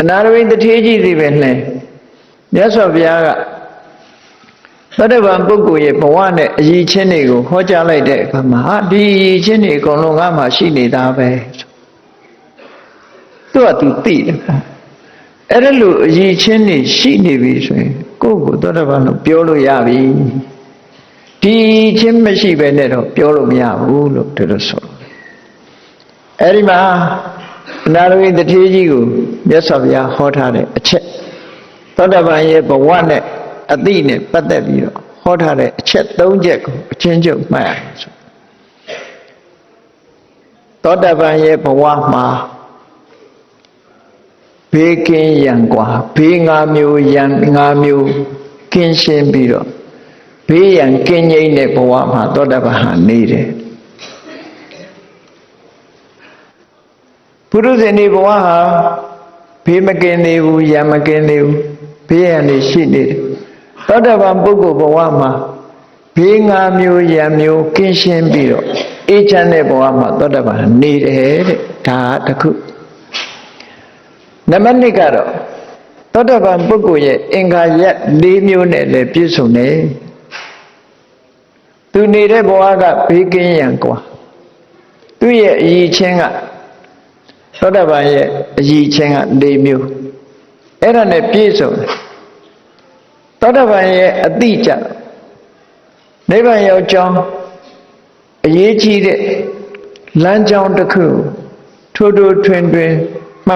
အနာရဝိတ္တိကြီးတွေပဲနဲ့မြတ်စွာဘုရားကသောတပန်ပုဂ္ဂိုလ်ရဲ့ဘဝနဲ့အရေးချင်းတွေကိုဟောကြားလိုက်တဲ့အခါမှာဒီအရေးချင်းတွေအကုန်လုံးငါမှရှိနေတာပဲသူကသူသိတယ်အဲ့ဒါလို့အရေးချင်းတွေရှိနေပြီဆိုရင်ကိုယ့်ကိုသောတပန်လို့ပြောလို့ရပြီဒီချင်းမရှိပဲနဲ့တော့ပြောလို့မရဘူးလို့ဒီလိုဆိုအဲ့ဒီမှာအနာရဝိတ္တိကြီးကိုမြတ်စွာဘုရားဟောထားတဲ့အချက်သောတပန်ရဲ့ဘဝနဲ့အတိနဲ့ပတ်သက်ပြီးတော့ဟောထားတဲ့အချက်၃ချက်ကိုအချင်းချင်းမှတ်ရအောင်ဆိုသောတပန်ရဲ့ဘဝမှာဘေးကင်းရန်กว่าဘေး၅မျိုးရန်၅မျိုးကင်းရှင်းပြီးတော့ဘေးရန်ကင်းငြိမ်းတဲ့ဘဝမှာသောတပန်ဟာနေတယ်ပုရုဇဉ်ဒီဘဝဟာဘေးမကင်းသေးဘူးရန်မကင်းသေးဘူးဘေးရန်တွေရှိနေတယ်သောတပန်ပုဂ္ဂိုလ်ဘဝမှာဘေး၅မျိုးရန်မျိုးကင်းရှင်းပြီးတော့အေးချမ်းတဲ့ဘဝမှာသောတပန်နေတယ်တဲ့ဒါတစ်ခုနံပါတ်2ကတော့သောတပန်ပုဂ္ဂိုလ်ရဲ့အင်္ဂါရက်၄မျိုးနဲ့လည်းပြည့်စုံတယ်သူနေတဲ့ဘဝကဘေးကင်းရန်กว่าသူ့ရဲ့အရည်ချင်းကသောတပန်ရဲ့အရည်ချင်းက၄မျိုးအဲ့ဒါနဲ့ပြည့်စုံတယ်သောတပန်ရဲ့အတိအကျနိဗ္ဗာန်ရောက်ကြောင်းအရေးကြီးတဲ့လမ်းကြောင်းတစ်ခုထိုးထွင်း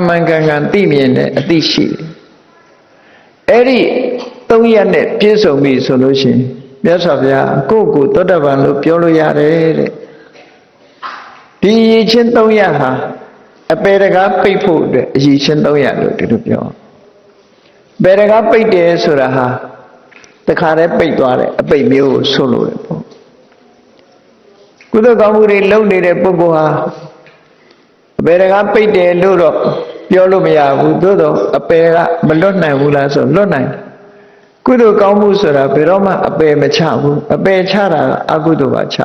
မှန်ကန်သိမြင်တဲ့အသိရှိတယ်အဲ့ဒီ၃ရက်နဲ့ပြည့်စုံပြီဆိုလို့ရှိရင်မြတ်စွာဘုရားကိုယ့်ကိုသောတပန်လို့ပြောလို့ရတယ်တဲ့ဒီအရေးချင်း၃ရက်ဟာအပေတကားပိတ်ဖို့အတွက်အရေးချင်း၃ရက်လို့ဒီလိုပြောပေတကားပိတ်တယ်ဆိုတာဟာတခါတည်းပိတ်သွားတယ်အပိတ်မျိုးကိုဆွလို့တယ်ပေါ့ကုသိုလ်ကောင်းမှုတွေလုပ်နေတဲ့ပုဂ္ဂိုလ်ဟာအပေတကားပိတ်တယ်လို့တော့ပြောလို့မရဘူးသို့တော့အပေကမလွတ်နိုင်ဘူးလားဆိုလွတ်နိုင်တယ်ကုသိုလ်ကောင်းမှုဆိုတာဘယ်တော့မှအပေမချဘူးအပေချတာကအကုသိုလ်ပါချ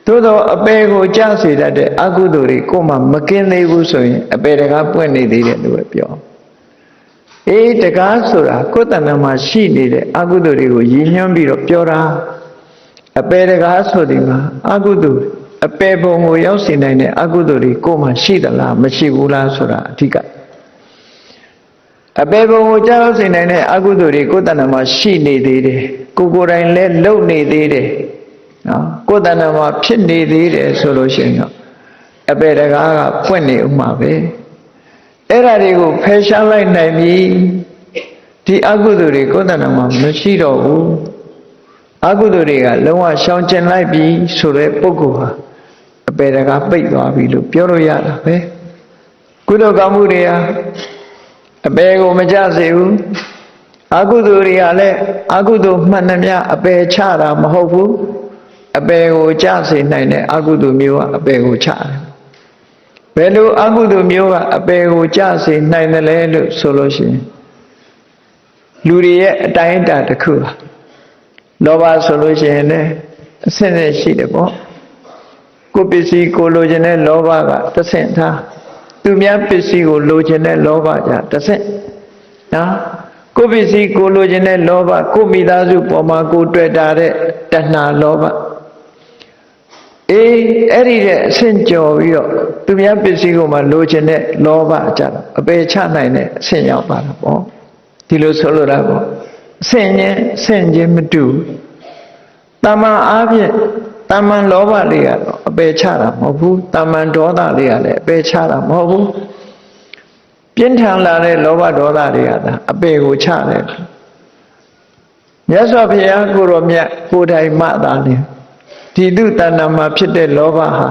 သို့တော့အပေကိုကြစေတတ်တဲ့အကုသိုလ်တွေကိုမှမကင်းသေးဘူးဆိုရင်အပေတကားပွင့်နေသေးတယ်လို့ပဲပြော တကားဆိုတာကိုယ်တဏ္ဍာမှာရှိနေတဲ့အကုသိုလ်တွေကိုရည်ညွှန်းပြီးတော့ပြောတာအပေတကားဆိုဒီမှာအကုသိုလ်အပေပုံကိုရောက်စေနိုင်တဲ့အကုသိုလ်တွေကိုယ်မှာရှိသလားမရှိဘူးလားဆိုတာအဓိကအပေပုံကိုကြောက်စေနိုင်တဲ့အကုသိုလ်တွေကိုယ်တဏ္ဍာမှာရှိနေသေးတယ်ကိုယ်တိုင်လည်းလုံနေသေးတယ်နော်ကိုယ်တဏ္ဍာမှာဖြစ်နေသေးတယ်ဆိုလို့ရှိရင်တော့အပေတကားကပွင့်နေဥမှာပဲအဲ့ဒါတွေကိုဖယ်ရှားလိုက်နိုင်ပြီဒီအကုသိုလ်တွေကိုယ်တဏ္ဍာမှာမရှိတော့ဘူးအကုသိုလ်တွေကလုံးဝရှောင်ကျဉ်လိုက်ပြီဆိုတဲ့ပုဂ္ဂိုလ်ဟာအပေတကားပိတ်သွားပြီလို့ပြောလို့ရတာပဲကုသိုလ်ကောင်းမှုတွေဟာအပေကိုမကြစေဘူးအကုသိုလ်တွေကလည်းအကုသိုလ်မှန်သမျှအပေချတာမဟုတ်ဘူးအပေကိုကြစေနိုင်တဲ့အကုသိုလ်မျိုးကအပေကိုချတယ်ဘယ်လိုအကုသိုလ်မျိုးကအပေကိုကြစေနိုင်တယ်လဲလို့ဆိုလို့ရှိရင်လူတွေရဲ့အတိုင်းအတာတစ်ခုပါလောဘဆိုလို့ရှိရင်လည်းအဆင့်နဲ့ရှိတယ်ပေါ့ကိုပစ္စည်းကိုလိုချင်တဲ့လောဘကတစ်ဆင့်ထားသူများပစ္စည်းကိုလိုချင်တဲ့လောဘကြတစ်ဆင့်နော်ကိုပစ္စည်းကိုလိုချင်တဲ့လောဘကိုမိသားစုပေါ်မှာကိုတွေ့တာတဲ့တဏှာလောဘအဲ့ဒီတဲ့အဆင့်ကျော်ပြီးတော့သူများပစ္စည်းကိုမှလိုချင်တဲ့လောဘကြတော့အပေချနိုင်တဲ့အဆင့်ရောက်ပါတာပေါ့ဒီလိုဆိုလိုတာပေါ့အဆင့်ချင်းမတူတမန်အားဖြင့်တမန်လောဘလေးကတော့အပေချတာမဟုတ်ဘူးတမန်ဒေါသလေးကလည်းအပေချတာမဟုတ်ဘူးပြင်းထန်လာတဲ့လောဘဒေါသတွေကသာအပေကိုချတယ်မြတ်စွာဘုရားကိုရောမြတ်ကိုယ်တိုင်မှသာနေဒီတုတဏ္ဍာမှာဖြစ်တဲ့လောဘဟာ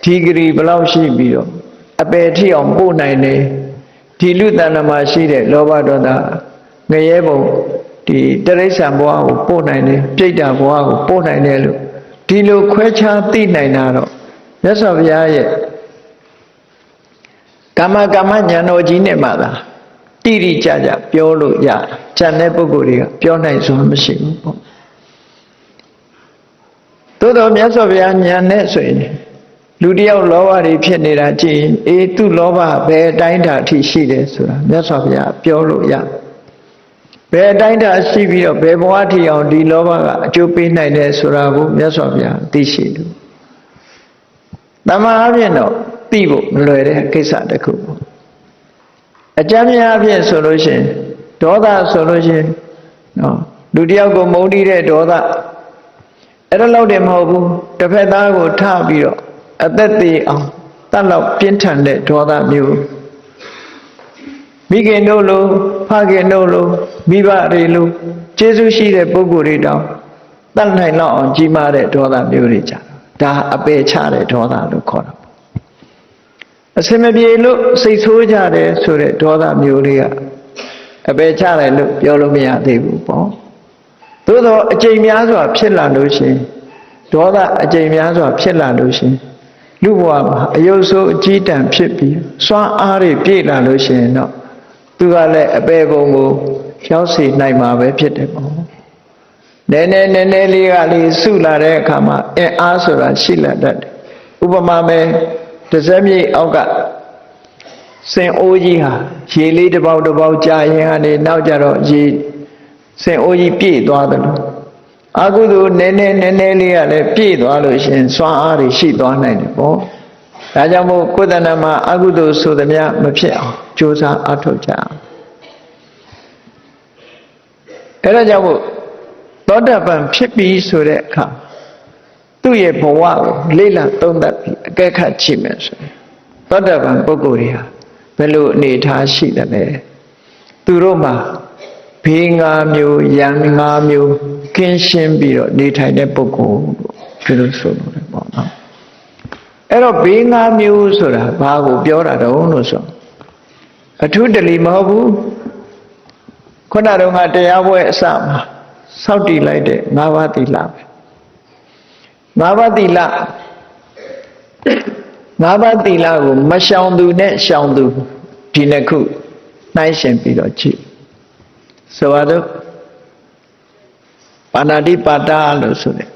ဒီဂရီဘလောက်ရှိပြီးတော့အပေထိအောင်ပို့နိုင်တယ်ဒီလူတဏ္ဍာမှာရှိတဲ့လောဘဒေါသငရဲဘုံဒီတရိစ္ဆာန်ဘဝကိုပို့နိုင်တယ်ပြိတ္တာဘဝကိုပို့နိုင်တယ်လို့ဒီလိုခွဲခြားသိနိုင်တာတော့မြတ်စွာဘုရားရဲ့ကာမဉာဏ်တော်ကြီးနဲ့မှသာတိတိကျကျပြောလို့ရကျန်တဲ့ပုဂ္ဂိုလ်တွေကပြောနိုင်စွာမရှိဘူးပေါ့သို့တော်မြတ်စွာဘုရားဉာဏ်နဲ့ဆိုရင်လူတယောက်လောဘတွေဖြစ်နေတာကြည့်ရင်သူ့လောဘဘယ်အတိုင်းတာအထိရှိတယ်ဆိုတာမြတ်စွာဘုရားပြောလို့ရဘယ်အတိုင်းတာရှိပြီးတော့ဘယ်ဘဝထိအောင်ဒီလောဘကအကျိုးပေးနိုင်တယ်ဆိုတာကိုမြတ်စွာဘုရားသိရှိတယ်တမန်အပြင်တော့သိဖို့မလွယ်တဲ့ကိစ္စတစ်ခုပေါ့အကျမ်းများအပြင်ဆိုလို့ရှိရင်ဒေါသဆိုလို့ရှိရင်နော်လူတယောက်ကိုမုန်းတီးတဲ့ဒေါသအဲ့ဒါလောက်တည်းမဟုတ်ဘူးတစ်ဖက်သားကိုထပြီးတော့အသက်သေးအောင်တတ်လောက်ပြင်းထန်တဲ့ဒေါသမျိုးမိခင်တို့လိုဖခင်တို့လိုမိဘတွေလိုကျေးဇူးရှိတဲ့ပုဂ္ဂိုလ်တွေတောင်တတ်နိုင်လောက်အောင်ကြီးမားတဲ့ဒေါသမျိုးတွေကြတာဒါအပေချတဲ့ဒေါသလို့ခေါ်တာအစင်မပြေလို့စိတ်ဆိုးကြတယ်ဆိုတဲ့ဒေါသမျိုးလေးကအပေချတယ်လို့ပြောလို့မရသေးဘူးပေါ့သို့တော့အကျိန်များစွာဖြစ်လာလို့ရှိရင်ဒေါသအကျိန်များစွာဖြစ်လာလို့ရှိရင်လူဘဝမှာအယုတ်ဆိုးအကြီးတန်းဖြစ်ပြီးစွမ်းအားတွေပြည့်လာလို့ရှိရင်တော့သူကလည်းအပေပုံကိုရောက်စေနိုင်မှာပဲဖြစ်တယ်ပေါ့နည်းနည်းလေးကလေးစုလာတဲ့အခါမှာအင်အားဆိုတာရှိလာတတ်တယ်ဥပမာပဲတစ်စက်မြေအောက်ကစင်အိုးကြီးဟာရေလေးတစ်ပေါက်ကြာရင်ကနေနောက်ကြတော့ရေစင်အိုးကြီးပြည့်သွားတယ်လို့အကုသိုလ်နည်းနည်းလေးကလည်းပြည့်သွားလို့ရှင်စွမ်းအားတွေရှိသွားနိုင်တယ်ပေါ့ဒါကြောင့်မို့ကိုယ်တဏ္ဍာမှာအကုသိုလ်ဆိုသမျှမဖြစ်အောင်ကြိုးစားအထောက်ကြအောင်အဲဒါကြောင့်မို့သောတာပန်ဖြစ်ပြီးဆိုတဲ့အခါသူ့ရဲ့ဘဝကိုလေ့လာသုံးသပ်ပြီးအကဲခတ်ကြည့်မယ်ဆိုရင်သောတာပန်ပုဂ္ဂိုလ်တွေဟာဘယ်လိုအနေထားရှိတယ်လဲသူတို့မှာဘေး၅မျိုးရန်၅မျိုးကင်းရှင်းပြီးတော့နေထိုင်တဲ့ပုဂ္ဂိုလ်ဒီလိုဆိုလို့ရပေါ့နော်အဲ့တော့ဘေး၅မျိုးဆိုတာဘာကိုပြောတာတုံးလို့ဆိုအထူးတလီမဟုတ်ဘူးခုနတုန်းကတရားပွဲအစမှာစောင့်တည်လိုက်တဲ့၅ပါးသီလပဲ၅ပါးသီလ၅ပါးသီလကိုမရှောင်သူနဲ့ရှောင်သူဒီနှစ်ခုနှိုင်းရှင်ပြီးတော့ကြည့်ဆိုတော့ပါဏာတိပါဒလို့ဆိုတယ်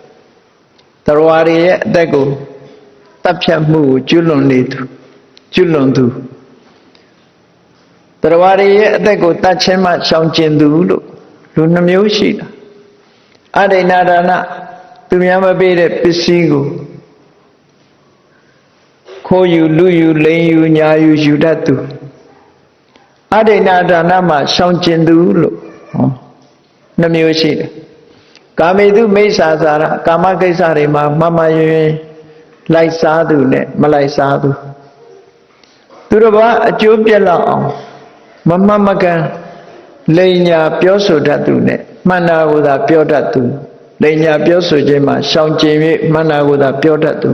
တရဝရရဲ့အသက်ကိုတပ်ဖြတ်မှုကိုကျွလွန်သူ တရားရည်ရဲ့အသက်ကိုတတ်ချင်းမှရှောင်ကျင်သူလို့လူနှမျိုးရှိတာအဒိဏဒါနသူများမပေးတဲ့ပစ္စည်းကိုခိုးယူလူယူလိန်ယူညာယူယူတတ်သူအဒိဏဒါနမှာရှောင်ကျင်သူလို့နှမျိုးရှိတယ်ကာမေတုမိစ္ဆာစာရကာမကိစ္စတွေမှာမမယွင်လိုက်စားသူနဲ့မလိုက်စားသူသူတစ်ပါးအကျိုးပြက်လောက်အောင်မမမကန်လိန်ညာပြောဆိုတတ်သူနဲ့မှန်တာကိုသာပြောတတ်သူလိန်ညာပြောဆိုခြင်းမှာရှောင်ကျင်၍မှန်တာကိုသာပြောတတ်သူ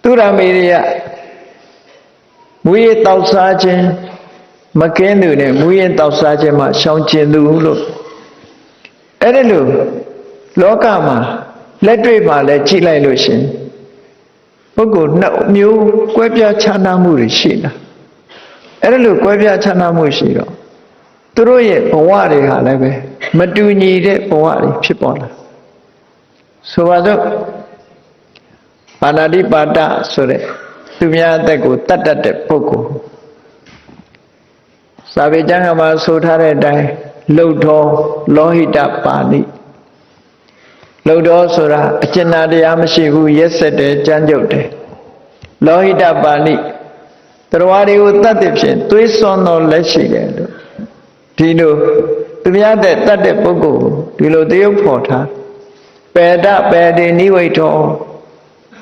သူရမေရိယမူရတောက်စားခြင်းမကင်းသူနဲ့မူရတောက်စားခြင်းမှာရှောင်ကျင်သူလို့အဲ့ဒါလို့လောကမှာလက်တွေ့မှာလည်းကြည့်လိုက်လို့ရှင်ပုဂ္ဂိုလ်နှစ်မျိုးကွဲပြားခြားနားမှုတွေရှိတာအဲ့ဒါလို့ကွဲပြားခြားနားမှုရှိတော့သူတို့ရဲ့ဘဝတွေဟာလည်းပဲမတူညီတဲ့ဘဝတွေဖြစ်ပေါ်လာဆိုပါစို့ပါဏာတိပါဒဆိုတဲ့သူများအသက်ကိုတတ်တတ်တဲ့ပုဂ္ဂိုလ်စာပေကျမ်းမှာဆိုထားတဲ့အတိုင်းလှုပ်တော်လောဟိတပါဠိလှုပ်တော်ဆိုတာအကျဉ်းတရားမရှိဘူးရက်ဆက်တယ်ကြမ်းကြုတ်တယ်လောဟိတပါဠိတရားတွေကိုတတ်တဲ့ဖြင့်သွေးစွန်းတော်လက်ရှိတယ်လို့ဒီလိုသူများတဲ့တတ်တဲ့ပုဂ္ဂိုလ်ဒီလိုတရုပ်ဖော်ထားပေဒပေတိနိဝိထော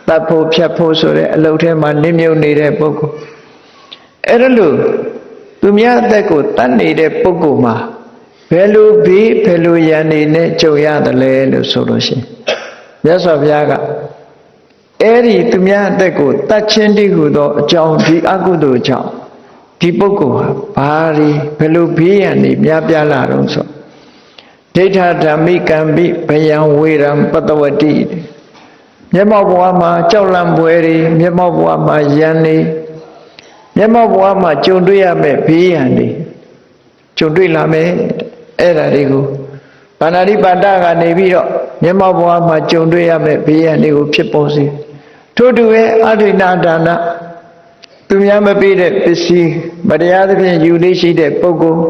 တတ်ဖို့ဖြတ်ဖို့ဆိုတဲ့အလုပ်ထဲမှာနစ်မြုပ်နေတဲ့ပုဂ္ဂိုလ်အဲ့ဒါလို့သူများအသက်ကိုတတ်နေတဲ့ပုဂ္ဂိုလ်မှာဘယ်လိုဘေးဘယ်လိုရန်နေနဲ့ကြုံရတယ်လဲလို့ဆိုလို့ရှိရင်မြတ်စွာဘုရားကအဲ့ဒီသူများအသက်ကိုတတ်ခြင်းတိဟုသောအကြောင်းဒီအကုသိုလ်ကြောင့်ဒီပုဂ္ဂိုလ်ဟာဘာတွေဘယ်လိုဘေးရန်နေများပြားလာတော့ဆိုဒိဋ္ဌဓမ္မိကံပိဘယံဝေရံပတဝတိမျက်မှောက်ဘဝမှာကြောက်လန့်ပွဲတွေမျက်မှောက်ဘဝမှာယံနေမျက်မှောက်ဘဝမှာကြုံတွေ့ရမယ့်ဘေးရန်တွေကြုံတွေ့လာမယ်အဲ့ဒါတွေကိုပါဏာတိပါဒကနေပြီးတော့မျက်မှောက်ဘဝမှာကြုံတွေ့ရမယ့်ဘေးရန်တွေကိုဖြစ်ပေါ်စေထို့တူပဲအဒိဏဒါနသူများမပေးတဲ့ပစ္စည်းမတရားသဖြင့်ယူလေးရှိတဲ့ပုဂ္ဂိုလ်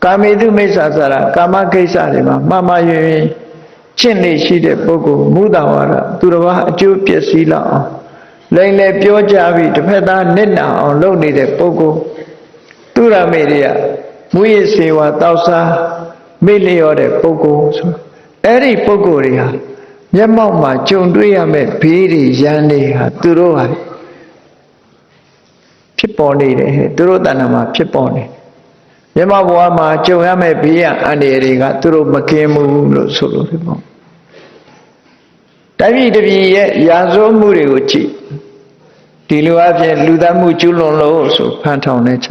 ကာမေတုမိစ္ဆာစာရကာမကိစ္စတွေမှာမှမယွင်ချင့်နေရှိတဲ့ပုဂ္ဂိုလ်မူတဝါဒသူတစ်ပါးအကျိုးပျက်စီးလောက်အောင်လိမ့်လေပြောကြပြီးတစ်ဖက်သားနစ်နာအောင်လုပ်နေတဲ့ပုဂ္ဂိုလ်သူရမေတွေကမူရစေဝါတောက်စားမေ့လျော့တဲ့ပုဂ္ဂိုလ်ဆိုအဲ့ဒီပုဂ္ဂိုလ်တွေဟာမျက်မှောက်မှာကြုံတွေ့ရမယ့်ဘေးတွေရန်တွေဟာသူတို့ဟာဖြစ်ပေါ်နေတယ်သူတို့တဏ္ဍာမှာဖြစ်ပေါ်နေမျက်မှောက်ဘဝမှာကြုံရမယ့်ဘေးရန်အန္တရာယ်တွေကသူတို့မကင်းဘူးလို့ဆိုလို့ဖြစ်ပေါ့တိုင်းပြည်တစ်ပြည်ရဲ့ရာဇဝမှုတွေကိုကြည့်ဒီလိုအဖြစ်လူသားမှုကျူးလွန်လို့ဆိုဖန်ထောင်နေချ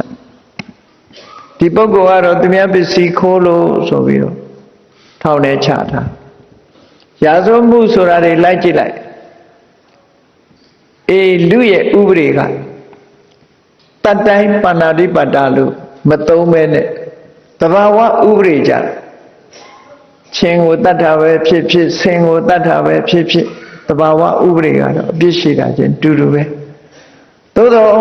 ဒီပုဂ္ဂိုလ်ကတော့သူများပစ္စည်းခိုးလို့ဆိုပြီးတော့ထောင်နေချတာရာဇဝမှုဆိုတာတွေလိုက်ကြည့်လိုက်လူရဲ့ဥပဒေကတတ်တိုင်းပါဏာတိပါဒလို့မသုံးမဲနဲ့သဘာဝဥပဒေကြချင်းကိုတတ်တာပဲဖြစ်ဖြစ်ဆင်ကိုတတ်တာပဲဖြစ်ဖြစ်သဘာဝဥပဒေကတော့အပြစ်ရှိတာချင်းတူတူပဲသို့တော့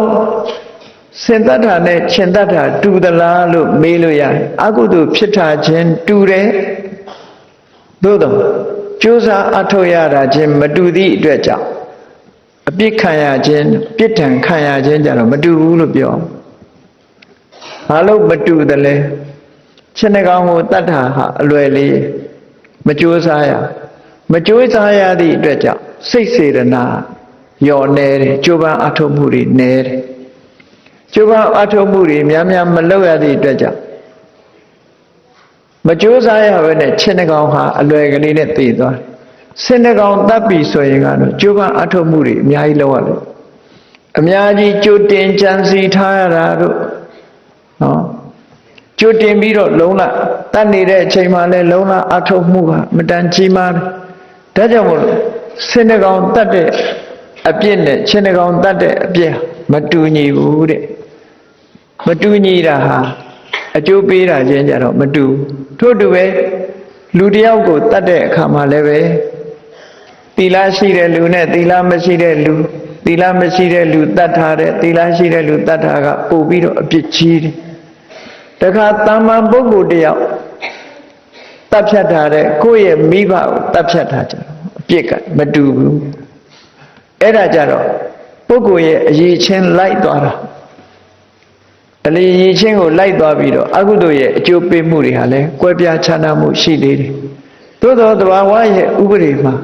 ဆင်တတ်တာနဲ့ချင်းတတ်တာတူသလားလို့မေးလို့ရတယ်အကုသိုလ်ဖြစ်တာချင်းတူတယ်သို့တော့ကြိုးစားအထောက်ရတာချင်းမတူသည့်အတွက်ကြောင့်အပြစ်ခံရခြင်းပြစ်ဒဏ်ခံရခြင်းကြတော့မတူဘူးလို့ပြောဘာလို့မတူတယ်လဲခြေနှကောင်ကိုတတ်တာဟာအလွယ်လေးမကြိုးစားရမကြိုးစားရသည့်အတွက်ကြောင့်စိတ်စေတနာလျော့နေတယ်ကြိုးပမ်းအထောက်မှုတွေနေတယ်ကြိုးပမ်းအထောက်မှုတွေများများမလုပ်ရသည့်အတွက်ကြောင့်မကြိုးစားရဘဲနဲ့ခြေနှကောင်ဟာအလွယ်ကလေးနဲ့သိသွားတယ်ဆင်နှကောင်တတ်ပြီဆိုရင်ကတော့ကြိုးပမ်းအထောက်မှုတွေအများကြီးလုပ်ရတယ်အများကြီးကြိုတင်ကြံစီထားရတာတို့နော်ကြိုတင်ပြီးတော့လုံလတတ်နေတဲ့အချိန်မှလည်းလုံလအထောက်မှုကမတန်ကြီးမားတယ်ဒါကြောင့်မို့ဆင်နှကောင်တတ်တဲ့အပြစ်နဲ့ခြေနှကောင်တတ်တဲ့အပြစ်မတူညီဘူးတဲ့မတူညီတာဟာအကျိုးပေးတာချင်းကြတော့မတူထို့တူပဲလူတယောက်ကိုတတ်တဲ့အခါမှာလည်းပဲသီလရှိတဲ့လူနဲ့သီလမရှိတဲ့လူ သီလမရှိတဲ့လူတတ်ထားတဲ့သီလရှိတဲ့လူတတ်ထားကပို့ပြီးတော့အပြစ်ကြီးတယ်တခါတမ္မာပုဂ္ဂိုလ်တယောက်တပ်ဖြတ်ထားတဲ့ကိုယ့်ရဲ့မိဘကိုတပ်ဖြတ်ထားကြတော့အပြစ်ကမတူဘူးအဲ့ဒါကြတော့ပုဂ္ဂိုလ်ရဲ့အရေးချင်းလိုက်သွားတာအလေရည်ချင်းကိုလိုက်သွားပြီးတော့အကုသိုလ်ရဲ့အကျိုးပေးမှုတွေဟာလည်းကွဲပြားခြားနားမှုရှိသေးတယ်သို့သောတဘာဝရဲ့ဥပဒေမှာ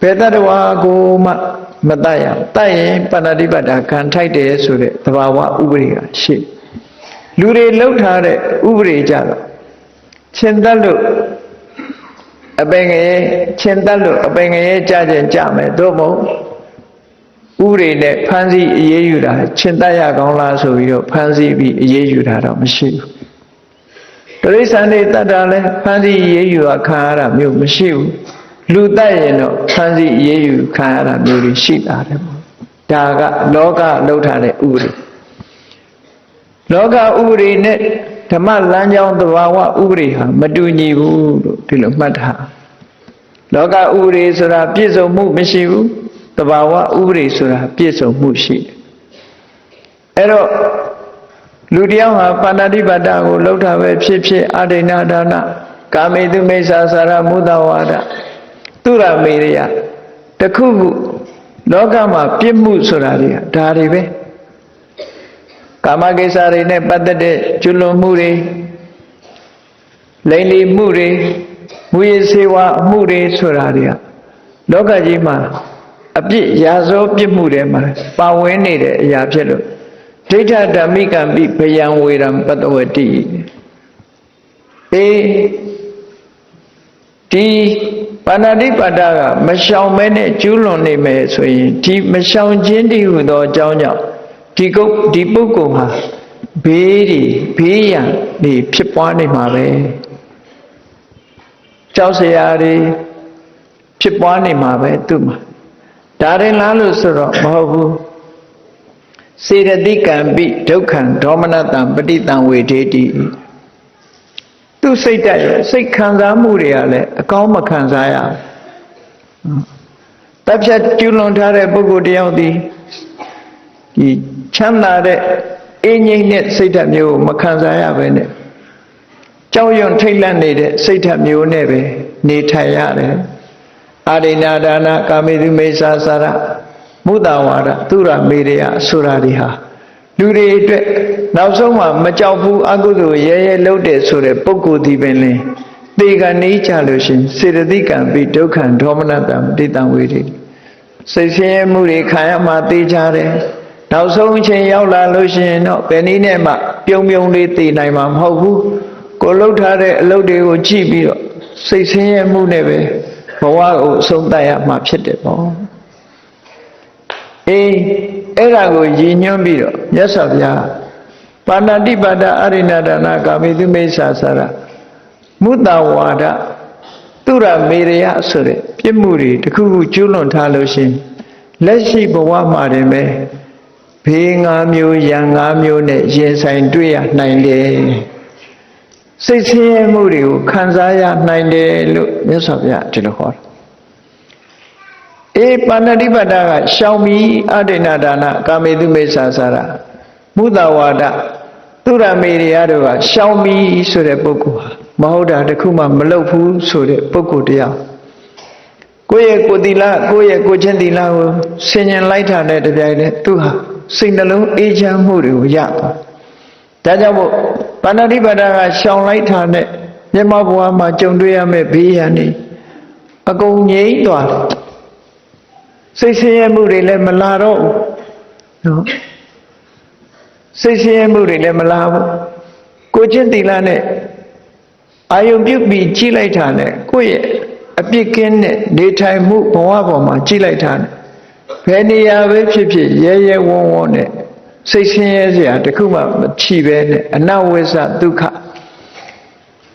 ဘယ်တတ္တဝါကိုမှမတတ်ရတတ်ရင်ပဏာတိပါဒခံထိုက်တယ်ဆိုတဲ့တဘာဝဥပဒေကရှိလူတွေလှုပ်ထားတဲ့ဥပဒေကြတော့ရှင်တတ်လို့အပင်ငယ်ရှင်တတ်လို့အပင်ငယ်ကြခြင်းကြမယ်သို့မဟုတ်ဥပဒေနဲ့ဖန်ဆီးအရေးယူတာရှင်တတ်ရကောင်းလားဆိုပြီးတော့ဖန်ဆီးပြီးအရေးယူတာတော့မရှိဘူးတိရစ္ဆာန်တွေတတ်တာလဲဖန်ဆီးအရေးယူခံရတာမျိုးမရှိဘူးလူတတ်ရင်တော့ဖန်ဆီးအရေးယူခံရတာမျိုးတွေရှိတာတယ်ပေါ့ဒါကလောကလှုပ်ထားတဲ့ဥပဒေလောကဥပဒေနဲ့ဓမ္မလမ်းကြောင်းသဘာဝဥပဒေဟာမတူညီဘူးလို့ဒီလိုမှတ်ထားလောကဥပဒေဆိုတာပြည့်စုံမှုမရှိဘူးသဘာဝဥပဒေဆိုတာပြည့်စုံမှုရှိတယ်အဲ့တော့လူတယောက်ဟာပါဏာတိပါဒကိုလှုပ်ထားပဲဖြစ်ဖြစ်အဒိဏဒါနကာမေတုမိစ္ဆာစာရမုဒဝါဒသူရမေရယတခုခုလောကမှာပြစ်မှုဆိုတာတွေကဒါတွေပဲကာမကိစ္စတွေနဲ့ပတ်သက်တဲ့ကျွလွန်မှုတွေလိမ်လည်မှုတွေမူရစေဝါမှုတွေဆိုတာတွေကလောကကြီးမှာအပြစ်ရာဇောပြစ်မှုတွေမှာပါဝင်နေတဲ့အရာဖြစ်လို့ဒိဋ္ဌဓမ္မိကံပိဘယံဝေရံပတ္တဝတိဒီပါဏာတိပါဒကမရှောင်မဲနဲ့ကျူးလွန်နေမယ်ဆိုရင်ဒီမရှောင်ခြင်းတည်းဟူသောအကြောင်းကြောင့်ဒီပုဂ္ဂိုလ်ဟာဘေးရန်တွေဖြစ်ပွားနေမှာပဲကြောက်စရာတွေဖြစ်ပွားနေမှာပဲသူ့မှာဒါရင်လားလို့ဆိုတော့မဟုတ်ဘူးစေတသိကံပိဒုက္ခံဒေါမနတံပဋိတံဝေဒေတိသူစိတ်တက်ရဲ့စိတ်ခံစားမှုတွေကလည်းအကောင်းမခံစားရတပ်ဖြတ်ကျွလွန်ထားတဲ့ပုဂ္ဂိုလ်တယောက်ဒီချမ်းသာတဲ့အင်းငိမ့်တဲ့စိတ်ဓာတ်မျိုးကိုမခံစားရပဲနဲ့ကြောက်ရွံ့ထိတ်လန့်နေတဲ့စိတ်ဓာတ်မျိုးနဲ့ပဲနေထိုင်ရတယ်အာရိဏဒါနကာမေတုမိစ္ဆာစာရမုဒဝါဒသူရမေရယဆိုတာတွေဟာလူတွေအတွက်နောက်ဆုံးမှမကြောက်ဘူးအကုသိုလ်ရဲရဲလုပ်တယ်ဆိုတဲ့ပုဂ္ဂိုလ်ဒီပင်လင်သေကနေကြလို့ရှင်စေတသိကံပိဒုက္ခံဒေါမနတံပဋိတံဝေဒေစိတ်ဆင်းရဲမှုတွေခံရမှသိကြတယ်နောက်ဆုံးအချိန်ရောက်လာလို့ရှိရင်တော့ဘယ်နည်းနဲ့မှပြုံလေးသိနိုင်မှာမဟုတ်ဘူးကိုလှုပ်ထားတဲ့အလုပ်တွေကိုကြည့်ပြီးတော့စိတ်ဆင်းရဲမှုနဲ့ပဲဘဝကိုအဆုံးသတ်ရမှာဖြစ်တယ်ပေါ့အဲ့ဒါကိုရည်ညွှန်းပြီးတော့မြတ်စွာဘုရားပါဏာတိပါဒအရိဏဒါနကာမေတုမိစ္ဆာစာရမုဒဝါဒသူရမေရယဆိုတဲ့ပြစ်မှုတွေတခုခုကျူးလွန်ထားလို့ရှင်လက်ရှိဘဝမှာတင်ပဲဘေး၅မျိုးရန်၅မျိုးနဲ့ရင်ဆိုင်တွေ့ရနိုင်တယ်စိတ်ဆင်းရဲမှုတွေကိုခံစားရနိုင်တယ်လို့မြတ်စွာဘုရားဒီလိုဟောတယ်ပါဏာတိပါဒကရှောင်ပြီးအဒိဏဒါနကာမေတုမိစ္ဆာစာရမုဒဝါဒသူရမေရယတို့ကရှောင်ပြီးဆိုတဲ့ပုဂ္ဂိုလ်ဟာမဟုတ်တာတခုမှမလုပ်ဘူးဆိုတဲ့ပုဂ္ဂိုလ်တရားကိုယ့်ရဲ့ကိုယ်သီလကိုယ့်ရဲ့ကိုယ်ချင်းသီလကိုဆင်ញင်လိုက်တာနဲ့တပြိုင်တည်းသူဟာစိတ်နှလုံးအေးချမ်းမှုတွေကိုရသွားဒါကြောင့်မို့ပါဏာတိပါဒကရှောင်လိုက်တာနဲ့မျက်မှောက်ဘဝမှာကြုံတွေ့ရမယ့်ဘေးရန်တွေအကုန်ငြိမ်းသွားတယ်စိတ်ဆင်းရဲမှုတွေလည်းမလာတော့ဘူးနော်စိတ်ဆင်းရဲမှုတွေလည်းမလာဘူးကိုယ်ချင်းသီလနဲ့အာယုံပြုပြီးကြည့်လိုက်တာနဲ့ကိုယ့်ရဲ့အပြစ်ကင်းတဲ့နေထိုင်မှုဘဝပေါ်မှာကြည့်လိုက်တာနဲ့ဘယ်နေရာပဲဖြစ်ဖြစ်ရဲရဲဝံ့ဝံ့နဲ့စိတ်ဆင်းရဲစရာတခုမှမချီပဲနဲ့အနဝိဇ္ဇဒုက္ခ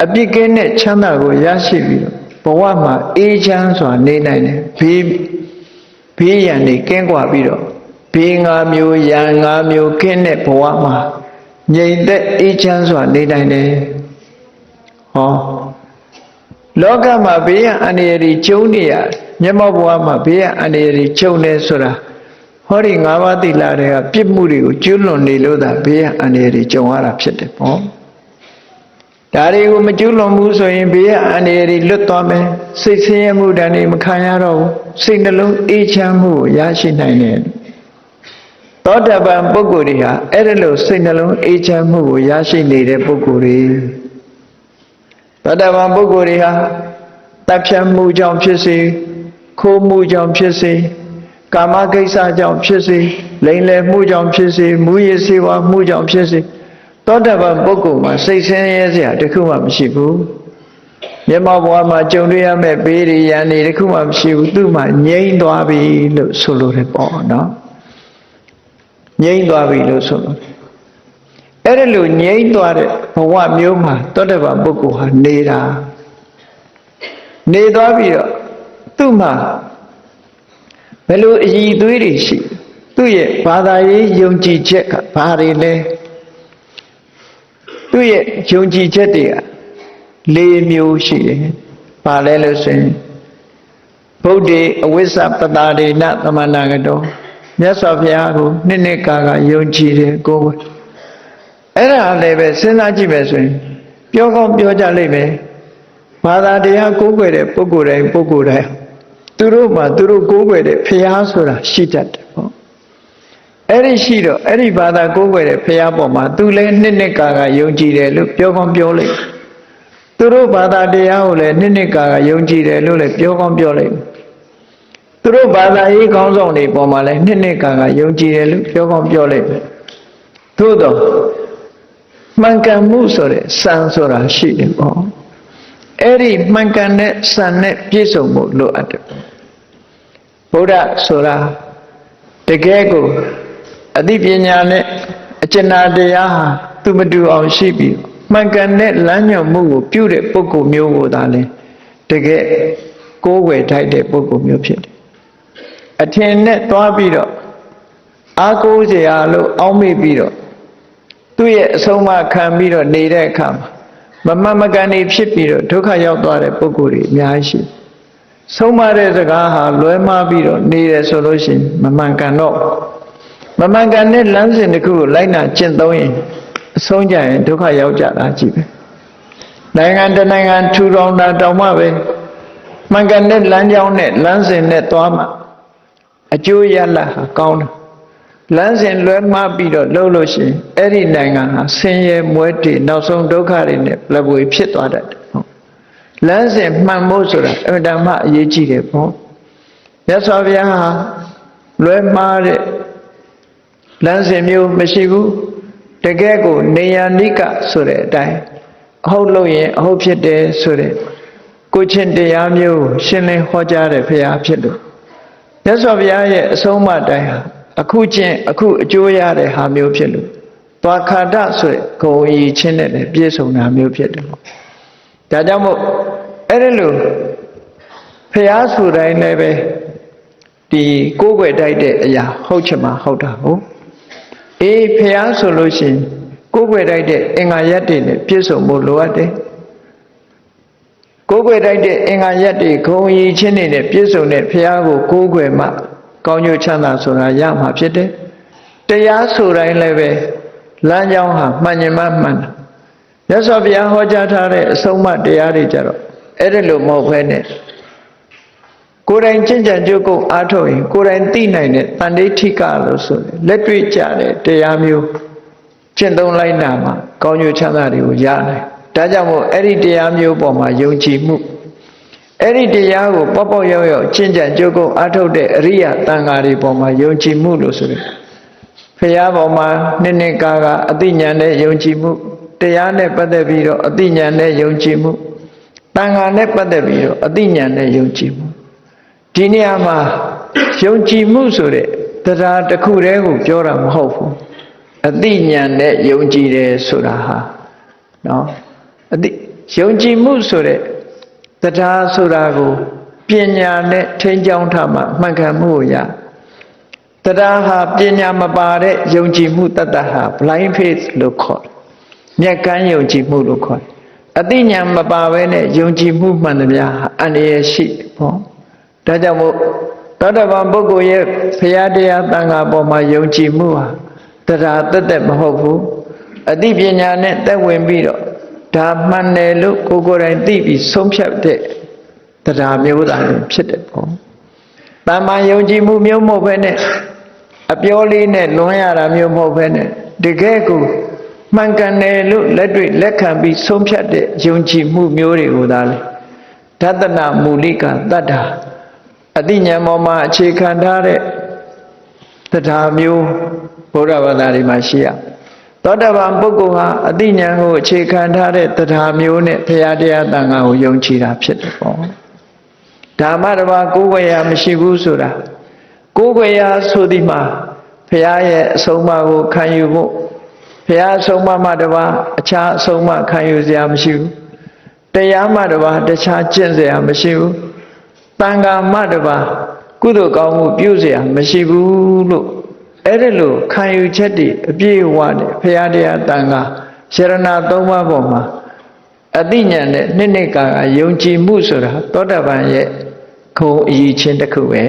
အပြစ်ကင်းတဲ့ချမ်းသာကိုရရှိပြီးတော့ဘဝမှာအေးချမ်းစွာနေနိုင်တယ်ဘေးရန်တွေကင်းကွာပြီးတော့ဘေး၅မျိုးရန်၅မျိုးကင်းတဲ့ဘဝမှာငြိမ်သက်အေးချမ်းစွာနေနိုင်တယ်ဟောလောကမှာဘေးရန်အန္တရာယ်တွေကျုံနေရမျက်မှောက်ဘဝမှာဘေးရန်အန္တရာယ်တွေကျုံနေဆိုတာဟ ဟောဒီ၅ပါးသီလတွေကပြစ်မှုတွေကိုကျွလွန်နေလို့သာဘေးရန်အန္တရာယ်တွေကြုံရတာဖြစ်တယ်ပေါ့ဒါတွေကိုမကျွလွန်ဘူးဆိုရင်ဘေးရန်အန္တရာယ်တွေလွတ်သွားမယ်စိတ်ဆင်းရဲမှုတန်တွေမခံရတော့ဘူးစိတ်နှလုံးအေးချမ်းမှုကိုရရှိနိုင်တယ်သောတာပန်ပုဂ္ဂိုလ်တွေဟာအဲ့ဒါလို့စိတ်နှလုံးအေးချမ်းမှုကိုရရှိနေတဲ့ပုဂ္ဂိုလ်တွေသောတာပန်ပုဂ္ဂိုလ်တွေဟာတပ်ဖြတ်မှုကြောင့်ဖြစ်စေခိုးမှုကြောင့်ဖြစ်စေကာမကိစ္စကြောင့်ဖြစ်စေလိမ်လည်မှုကြောင့်ဖြစ်စေမူရစေဝါမှုကြောင့်ဖြစ်စေသောတာပန်ပုဂ္ဂိုလ်မှာစိတ်ဆင်းရဲစရာတခုမှမရှိဘူးမျက်မှောက်ဘဝမှာကြုံတွေ့ရမယ့်ဘေးတွေရန်တွေတခုမှမရှိဘူးသူ့မှာငြိမ်းသွားပြီလို့ဆိုလိုတယ်ပေါ့နော်ငြိမ်းသွားပြီလို့ဆိုလို့အဲ့ဒါလို့ငြိမ်းသွားတဲ့ဘဝမျိုးမှာသောတာပန်ပုဂ္ဂိုလ်ဟာနေတာနေသွားပြီးတော့သူ့မှာဘယ်လိုအည်အသွေးတွေရှိသူ့ရဲ့ဘာသာရေးယုံကြည်ချက်ကဘာတွေလဲသူ့ရဲ့ယုံကြည်ချက်တွေက၄မျိုးရှိတယ်ဘာလဲလို့ဆိုရင်ဗုဒ္ဓေအဝိဇ္ဇပတာဒေနသမဏဂတောမြတ်စွာဘုရားကိုနှစ်ကာယုံကြည်တယ်ကိုယ်အဲ့ဒါလည်းပဲစဉ်းစားကြည့်မယ်ဆိုရင်ပြောကောင်းပြောကြလိမ့်မယ်ဘာသာတရားကိုးကွယ်တဲ့ပုဂ္ဂိုလ်တိုင်းသူတို့မှာသူတို့ကိုးကွယ်တဲ့ဘုရားဆိုတာရှိတတ်တယ်ပေါ့အဲ့ဒီရှိတော့အဲ့ဒီဘာသာကိုးကွယ်တဲ့ဘုရားပေါ်မှာသူလည်းနှစ်ကာယုံကြည်တယ်လို့ပြောကောင်းပြောလိုက်သူတို့ဘာသာတရားကိုလည်းနှစ်ကာယုံကြည်တယ်လို့လည်းပြောကောင်းပြောလိုက်သူတို့ဘာသာရေးကောင်းဆောင်တွေပေါ်မှာလည်းနှစ်ကာယုံကြည်တယ်လို့ပြောကောင်းပြောလိုက်သို့တော့မှန်ကန်မှုဆိုတဲ့စံဆိုတာရှိတယ်ပေါ့အဲ့ဒီမှန်ကန်တဲ့စံနဲ့ပြည့်စုံဖို့လိုအပ်တယ်ဗုဒ္ဓဆိုတာတကယ်ကိုအသိပညာနဲ့အကျဉ်းတရားဟာသူမတူအောင်ရှိပြီးမှန်ကန်တဲ့လမ်းညွှန်မှုကိုပြုတဲ့ပုဂ္ဂိုလ်မျိုးကိုသာလဲတကယ်ကိုးကွယ်ထိုက်တဲ့ပုဂ္ဂိုလ်မျိုးဖြစ်တယ်အထင်နဲ့သွားပြီးတော့အားကိုးစရာလို့အောက်မေ့ပြီးတော့သူ့ရဲ့အဆုံးအမခံပြီးတော့နေတဲ့အခါမှာမမှန်မကန်နေဖြစ်ပြီးတော့ဒုက္ခရောက်သွားတဲ့ပုဂ္ဂိုလ်တွေအများကြီးရှိဆုံးမတဲ့စကားဟာလွဲမှားပြီးတော့နေတယ်ဆိုလို့ရှိရင်မမှန်ကန်တော့မမှန်ကန်တဲ့လမ်းစဉ်တစ်ခုကိုလိုက်နာကျင့်သုံးရင်အဆုံးကြရင်ဒုက္ခရောက်ကြတာကြည့်ပဲနိုင်ငံတနိုင်ငံထူထောင်တာတောင်မှပဲမှန်ကန်တဲ့လမ်းကြောင်းနဲ့လမ်းစဉ်နဲ့သွားမှအကျိုးရလဒ်ဟာကောင်းတယ်လမ်းစဉ်လွဲမှားပြီးတော့လှုပ်လို့ရှိရင်အဲ့ဒီနိုင်ငံဟာဆင်းရဲမွဲတေနောက်ဆုံးဒုက္ခတွေနဲ့လက်ပွေဖြစ်သွားတတ်တယ်ဟုတ်လမ်းစဉ်မှန်ဖို့ဆိုတာအမှန်တမ်းအရေးကြီးတယ်ပေါ့မြတ်စွာဘုရားဟာလွဲမှားတဲ့လမ်းစဉ်မျိုးမရှိဘူးတကယ်ကိုနေယနိကဆိုတဲ့အတိုင်းအဟုတ်လို့ရင်အဟုတ်ဖြစ်တယ်ဆိုတဲ့ကိုချင်းတရားမျိုးရှင်းလင်းဟောကြားတဲ့ဘုရားဖြစ်လို့မြတ်စွာဘုရားရဲ့အဆုံးအမတိုင်းဟာအခုချင်းအခုအကျိုးရတဲ့ဟာမျိုးဖြစ်လို့သွားခါဒဆိုတဲ့ဂုံရည်ချင်းနဲ့လည်းပြည့်စုံတာမျိုးဖြစ်တယ်ပေါ့ဒါကြောင့်မို့အဲ့ဒီလိုဘုရားဆိုတိုင်းလည်းပဲဒီကိုးကွယ်တိုက်တဲ့အရာဟုတ်ချင်မှဟုတ်တာဟုတ်အေးဘုရားဆိုလို့ရှိရင်ကိုးကွယ်တိုက်တဲ့အင်္ဂါရပ်တွေနဲ့ပြည့်စုံဖို့လိုအပ်တယ်ကိုးကွယ်တိုက်တဲ့အင်္ဂါရပ်တွေဂုံရည်ချင်းတွေနဲ့ပြည့်စုံတဲ့ဘုရားကိုကိုးကွယ်မှကောင်းကျိုးချမ်းသာဆိုတာရမှာဖြစ်တယ်တရားဆိုတိုင်းလည်းပဲလမ်းကြောင်းဟာမှန်ညင်မှမှန်တာမြတ်စွာဘုရားဟောကြားထားတဲ့အဆုံးအမတရားတွေကြတော့အဲ့ဒါလိုမဟုတ်ဘဲနဲ့ကိုယ်တိုင်ကျင့်ကြံကြိုးကုပ်အားထုတ်ရင်ကိုယ်တိုင်သိနိုင်တဲ့တန်ဋိဋ္ဌိကလို့ဆိုတယ်လက်တွေ့ကြတဲ့တရားမျိုးကျင့်သုံးလိုက်နာမှာကောင်းကျိုးချမ်းသာတွေကိုရနိုင်ဒါကြောင့်မို့အဲ့ဒီတရားမျိုးပေါ်မှာယုံကြည်မှုအဲ့ဒီတရားကိုပေါက်ပေါက်ရောက်ရောက်ကျင့်ကြံကြိုးကုပ်အားထုတ်တဲ့အရိယတန်ဃာတွေပေါ်မှာယုံကြည်မှုလို့ဆိုတယ်ဘုရားပေါ်မှာနှစ်ကာအသိဉာဏ်နဲ့ယုံကြည်မှုတရားနဲ့ပတ်သက်ပြီးတော့အသိဉာဏ်နဲ့ယုံကြည်မှုတန်ဃာနဲ့ပတ်သက်ပြီးတော့အသိဉာဏ်နဲ့ယုံကြည်မှုဒီနေရာမှာယုံကြည်မှုဆိုတဲ့တရားတစ်ခုတည်းကိုပြောတာမဟုတ်ဘူးအသိဉာဏ်နဲ့ယုံကြည်တယ်ဆိုတာဟာနော်အသိယုံကြည်မှုဆိုတဲ့တရားဆိုတာကိုပညာနဲ့ထိန်းကျောင်းထားမှမှန်ကန်မှုကိုရတရားဟာပညာမပါတဲ့ယုံကြည်မှုတတ္တဟာ blind faith လို့ခေါ်တယ်မျက်ကန်းယုံကြည်မှုလို့ခေါ်တယ်အသိဉာဏ်မပါဘဲနဲ့ယုံကြည်မှုမှန်သမျှဟာအန္တရာယ်ရှိပေါ့ဒါကြောင့်မို့ သောတာပန်ပုဂ္ဂိုလ်ရဲ့ဘုရားတရားသံဃာပေါ်မှာယုံကြည်မှုဟာတရားတက်မဟုတ်ဘူးအသိပညာနဲ့သက်ဝင်ပြီးတော့ဒါမှန်တယ်လို့ကိုယ်တိုင်သိပြီးဆုံးဖြတ်တဲ့တရားမျိုးသားလည်းဖြစ်တယ်ပေါ့တမန်ယုံကြည်မှုမျိုးမဟုတ်ဘဲနဲ့အပြောလေးနဲ့လွန်ရတာမျိုးမဟုတ်ဘဲနဲ့တကယ်ကိုမှန်ကန်တယ်လို့လက်တွေ့လက်ခံပြီးဆုံးဖြတ်တဲ့ယုံကြည်မှုမျိုးတွေကိုသာလေဒသနမူလိကတတ္ထာအသိဉာဏ်ပေါ်မှာအခြေခံထားတဲ့တရားမျိုးဘုရားဘာသာတွေမှာရှိရသောတာပန်ပုဂ္ဂိုလ်ဟာအသိဉာဏ်ကိုအခြေခံထားတဲ့တရားမျိုးနဲ့ဘုရားတရားသံဃာကိုယုံကြည်တာဖြစ်တယ်ပေါ့ဓမ္မတစ်ပါးကိုယ်ွယ်ရာမရှိဘူးဆိုတာကိုယ်ွယ်ရာဆိုဒီမှာဘုရားရဲ့အဆုံးအမကိုခံယူဖို့ဘုရားအဆုံးအမမှတစ်ပါးအခြားအဆုံးအမခံယူစရာမရှိဘူးတရားမှတစ်ပါးတခြားကျင့်စရာမရှိဘူးတန်ခါမှတစ်ပါးကုသိုလ်ကောင်းမှုပြုเสียမရှိဘူးလို့အဲ့ဒါလို့ခံယူချက်တွေအပြည့်အဝနဲ့ဘုရားတရားတန်ခါရဏသုံးပါးပေါ်မှာအသိဉာဏ်နဲ့နှစ်ကာယုံကြည်မှုဆိုတာသောတာပန်ရဲ့ခုံအရေးချင်းတစ်ခုပဲ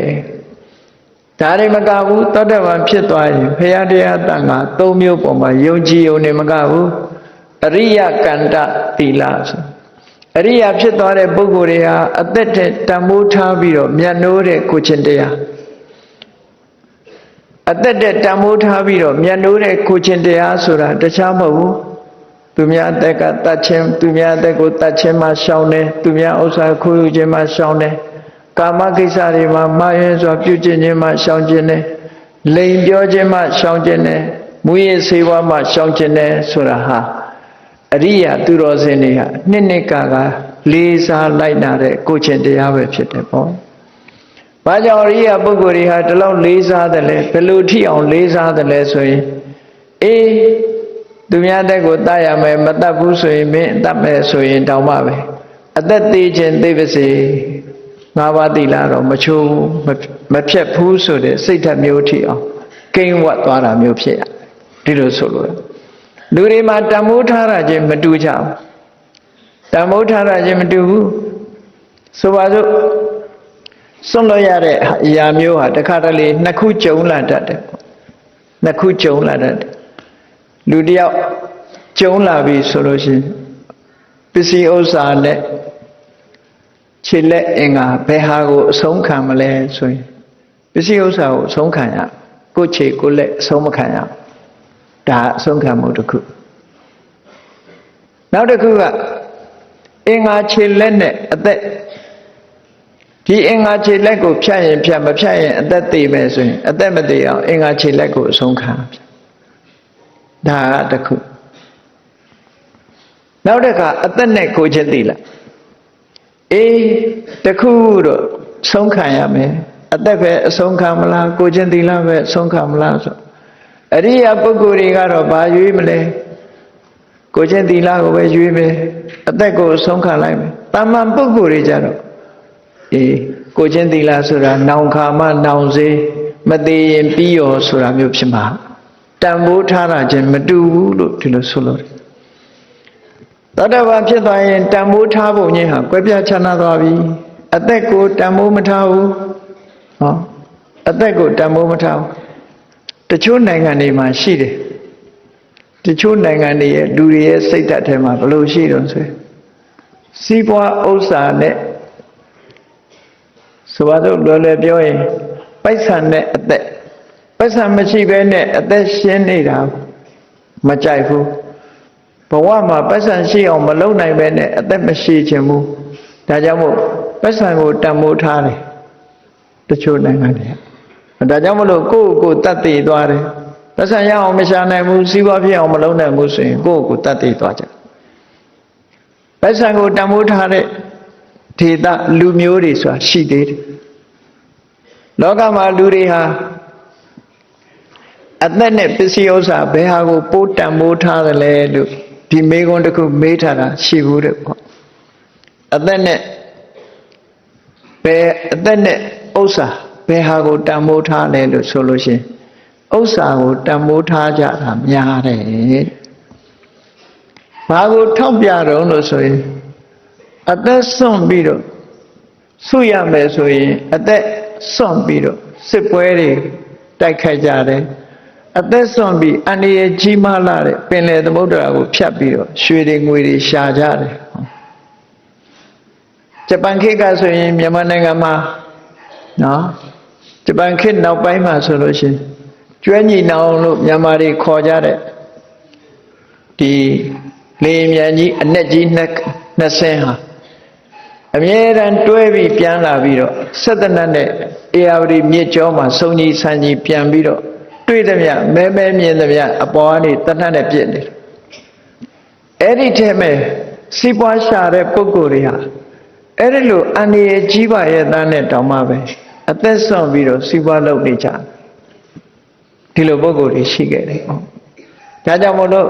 ဒါတွေမကဘူးသောတာပန်ဖြစ်သွားရင်ဘုရားတရားတန်ခါသုံးမျိုးပေါ်မှာယုံကြည်ုံနဲ့မကဘူးအရိယကန္တသီလဆိုအရိယာဖြစ်သွားတဲ့ပုဂ္ဂိုလ်တွေဟာအသက်တဲ့တန်ဖိုးထားပြီးတော့မြတ်နိုးတဲ့ကိုချင်းတရားအသက်တဲ့တန်ဖိုးထားပြီးတော့မြတ်နိုးတဲ့ကိုချင်းတရားဆိုတာတခြားမဟုတ်ဘူးသူများအသက်ကတတ်ခြင်းသူများအသက်ကိုတတ်ခြင်းမှရှောင်တယ်သူများဥစ္စာခိုးယူခြင်းမှရှောင်တယ်ကာမကိစ္စတွေမှာမှားယွင်းစွာပြုကျင့်ခြင်းမှရှောင်ခြင်းတယ်လိန်ပြောခြင်းမှရှောင်ခြင်းတယ်မူရည်စေဝါမှရှောင်ခြင်းတယ်ဆိုတာဟာအရိယာသူတော်စင်တွေဟာနှစ်ကာလေးစားလိုက်နာတဲ့ကိုချင်းတရားပဲဖြစ်တယ်ပေါ့။ဘာကြောင့်အရိယာပုဂ္ဂိုလ်တွေဟာဒီလောက်လေးစားတယ်လဲဘယ်လိုထိအောင်လေးစားတယ်လဲဆိုရင်အေးသူများတဲ့ကိုတတ်ရမယ်မတတ်ဘူးဆိုရင်မင်းတတ်မယ်ဆိုရင်တောင်းပါပဲအသက်သေးခြင်းသိပါစေငါးပါးသီလတော့မချိုးမဖြတ်ဘူးဆိုတဲ့စိတ်ဓာတ်မျိုးထိအောင်ကိန်းဝတ်သွားတာမျိုးဖြစ်ရဒီလိုဆိုလို့လူတွေမှာတန်ဖိုးထားတာချင်းမတူကြဘူးတန်ဖိုးထားတာချင်းမတူဘူးဆိုပါစို့စွန့်လို့ရတဲ့အရာမျိုးဟာတစ်ခါတလေနှစ်ခုကြုံလာတတ်တယ်နှစ်ခုကြုံလာတတ်တယ်လူတယောက်ကြုံလာပြီဆိုလို့ရှိရင်ပစ္စည်းဥစ္စာနဲ့ခြေလက်အင်္ဂါဘယ်ဟာကိုအဆုံးခံမလဲဆိုရင်ပစ္စည်းဥစ္စာကိုအဆုံးခံရကိုယ်ခြေကိုယ်လက်အဆုံးမခံရဒါအဆုံးခံမှုတစ်ခုနောက်တစ်ခုကအင်္ဂါခြေလက်နဲ့အသက်ဒီအင်္ဂါခြေလက်ကိုဖြတ်ရင်ဖြတ်မဖြတ်ရင်အသက်သေမယ်ဆိုရင်အသက်မသေအောင်အင်္ဂါခြေလက်ကိုအဆုံးခံဒါကတစ်ခုနောက်တစ်ခါအသက်နဲ့ကိုချင်းသိလားအေးတစ်ခုတော့ဆုံးခံရမယ်အသက်ပဲအဆုံးခံမလားကိုချင်းသိလားပဲအဆုံးခံမလားဆိုအရိယာပုဂ္ဂိုလ်တွေကတော့ဘာရွေးမလဲကိုချင်းသီလကိုပဲရွေးမယ်အသက်ကိုဆုံးခံလိုက်မယ်တာမန်ပုဂ္ဂိုလ်တွေကြတော့အေးကိုချင်းသီလဆိုတာနောင်ခါမှနောင်စေမသေးရင်ပြီးရောဆိုတာမျိုးဖြစ်မှာတန်ဖိုးထားတာချင်းမတူဘူးလို့ဒီလိုဆိုလို့သောတာပန်ဖြစ်သွားရင်တန်ဖိုးထားဖို့ညင်းဟာကွဲပြားခြားနားသွားပြီအသက်ကိုတန်ဖိုးမထားဘူးဟောအသက်ကိုတန်ဖိုးမထားဘူးတချို့နိုင်ငံတွေမှာရှိတယ်တချို့နိုင်ငံတွေရဲ့လူတွေရဲ့စိတ်ဓာတ်ထဲမှာဘယ်လိုရှိတော့ဆိုစီးပွားဥစ္စာနဲ့ဆိုပါတော့လွယ်လွယ်ပြောရင်ပိုက်ဆံနဲ့အသက်ပိုက်ဆံမရှိဘဲနဲ့အသက်ရှင်းနေတာမကြိုက်ဘူးဘဝမှာပိုက်ဆံရှိအောင်မလုပ်နိုင်ဘဲနဲ့အသက်မရှိခြင်းဘူးဒါကြောင့်မို့ပိုက်ဆံကိုတန်ဖိုးထားတယ်တချို့နိုင်ငံတွေဒါကြောင့်မလို့ကိုယ့်ကိုယ်တတ်သိသွားတယ်ပတ်စံရအောင်မရှာနိုင်ဘူးစီးပွားဖြစ်အောင်မလုပ်နိုင်ဘူးဆိုရင်ကိုယ့်ကိုယ်တတ်သိသွားကြပတ်စံကိုတန်ဖိုးထားတဲ့ဒေသလူမျိုးတွေဆိုတာရှိသေးတယ်လောကမှာလူတွေဟာအသက်နဲ့ပစ္စည်းဥစ္စာဘယ်ဟာကိုပိုးတန်ဖိုးထားတယ်လဲလို့ဒီမေးခွန်းတစ်ခုမေးထားတာရှိဘူးတဲ့ပေါ့အသက်နဲ့ဥစ္စာဘယ်ဟာကိုတန်ဖိုးထားလဲလို့ဆိုလို့ရှိရင်ဥစ္စာကိုတန်ဖိုးထားကြတာများတယ်ဘာကိုထောက်ပြတော့လို့ဆိုရင်အသက်စွန့်ပြီးတော့ဆုရမယ်ဆိုရင်အသက် စွန့်ပြီးတော့စစ်ပွဲတွေတိုက်ခိုက်ကြတယ်အသက်စွန့်ပြီးအန္တရာယ်ကြီးမားလာတဲ့ပင်လယ်သမုဒ္ဒရာကိုဖြတ်ပြီးတော့ရွှေတွေငွေတွေရှာကြတယ်ဂျပန်ခေတ်ကဆိုရင်မြန်မာနိုင်ငံမှာနော်ဂျပန်ခေတ်နောက်ပိုင်းမှာဆိုလို့ရှိရင်ကျွဲညီနောင်လို့မြန်မာတွေခေါ်ကြတဲ့ဒီလေမြန်ကြီးအနက်ကြီးနှစ်ဆင်းဟာအမြဲတမ်းတွဲပြီးပြန်လာပြီးတော့ဆက်တနတ်နဲ့အေယာဝတီမြစ်ကြောမှာစုံကြီးဆန်းကြီးပြန်ပြီးတော့တွေ့သမျှမဲမဲမြင်သမျှအပေါ်ကနေတနတ်နဲ့ပြစ်နေတယ်အဲ့ဒီထဲမှာစီးပွားရှာတဲ့ပုဂ္ဂိုလ်တွေဟာအဲ့ဒီလိုအန္တရာယ်ကြီးပါရဲ့သားနဲ့တောင်မှပဲအသက်ဆုံးပြီးတော့စီးပွားလုပ်နေကြဒီလိုပုဂ္ဂိုလ်တွေရှိခဲ့တယ်ဒါကြောင့်မို့လို့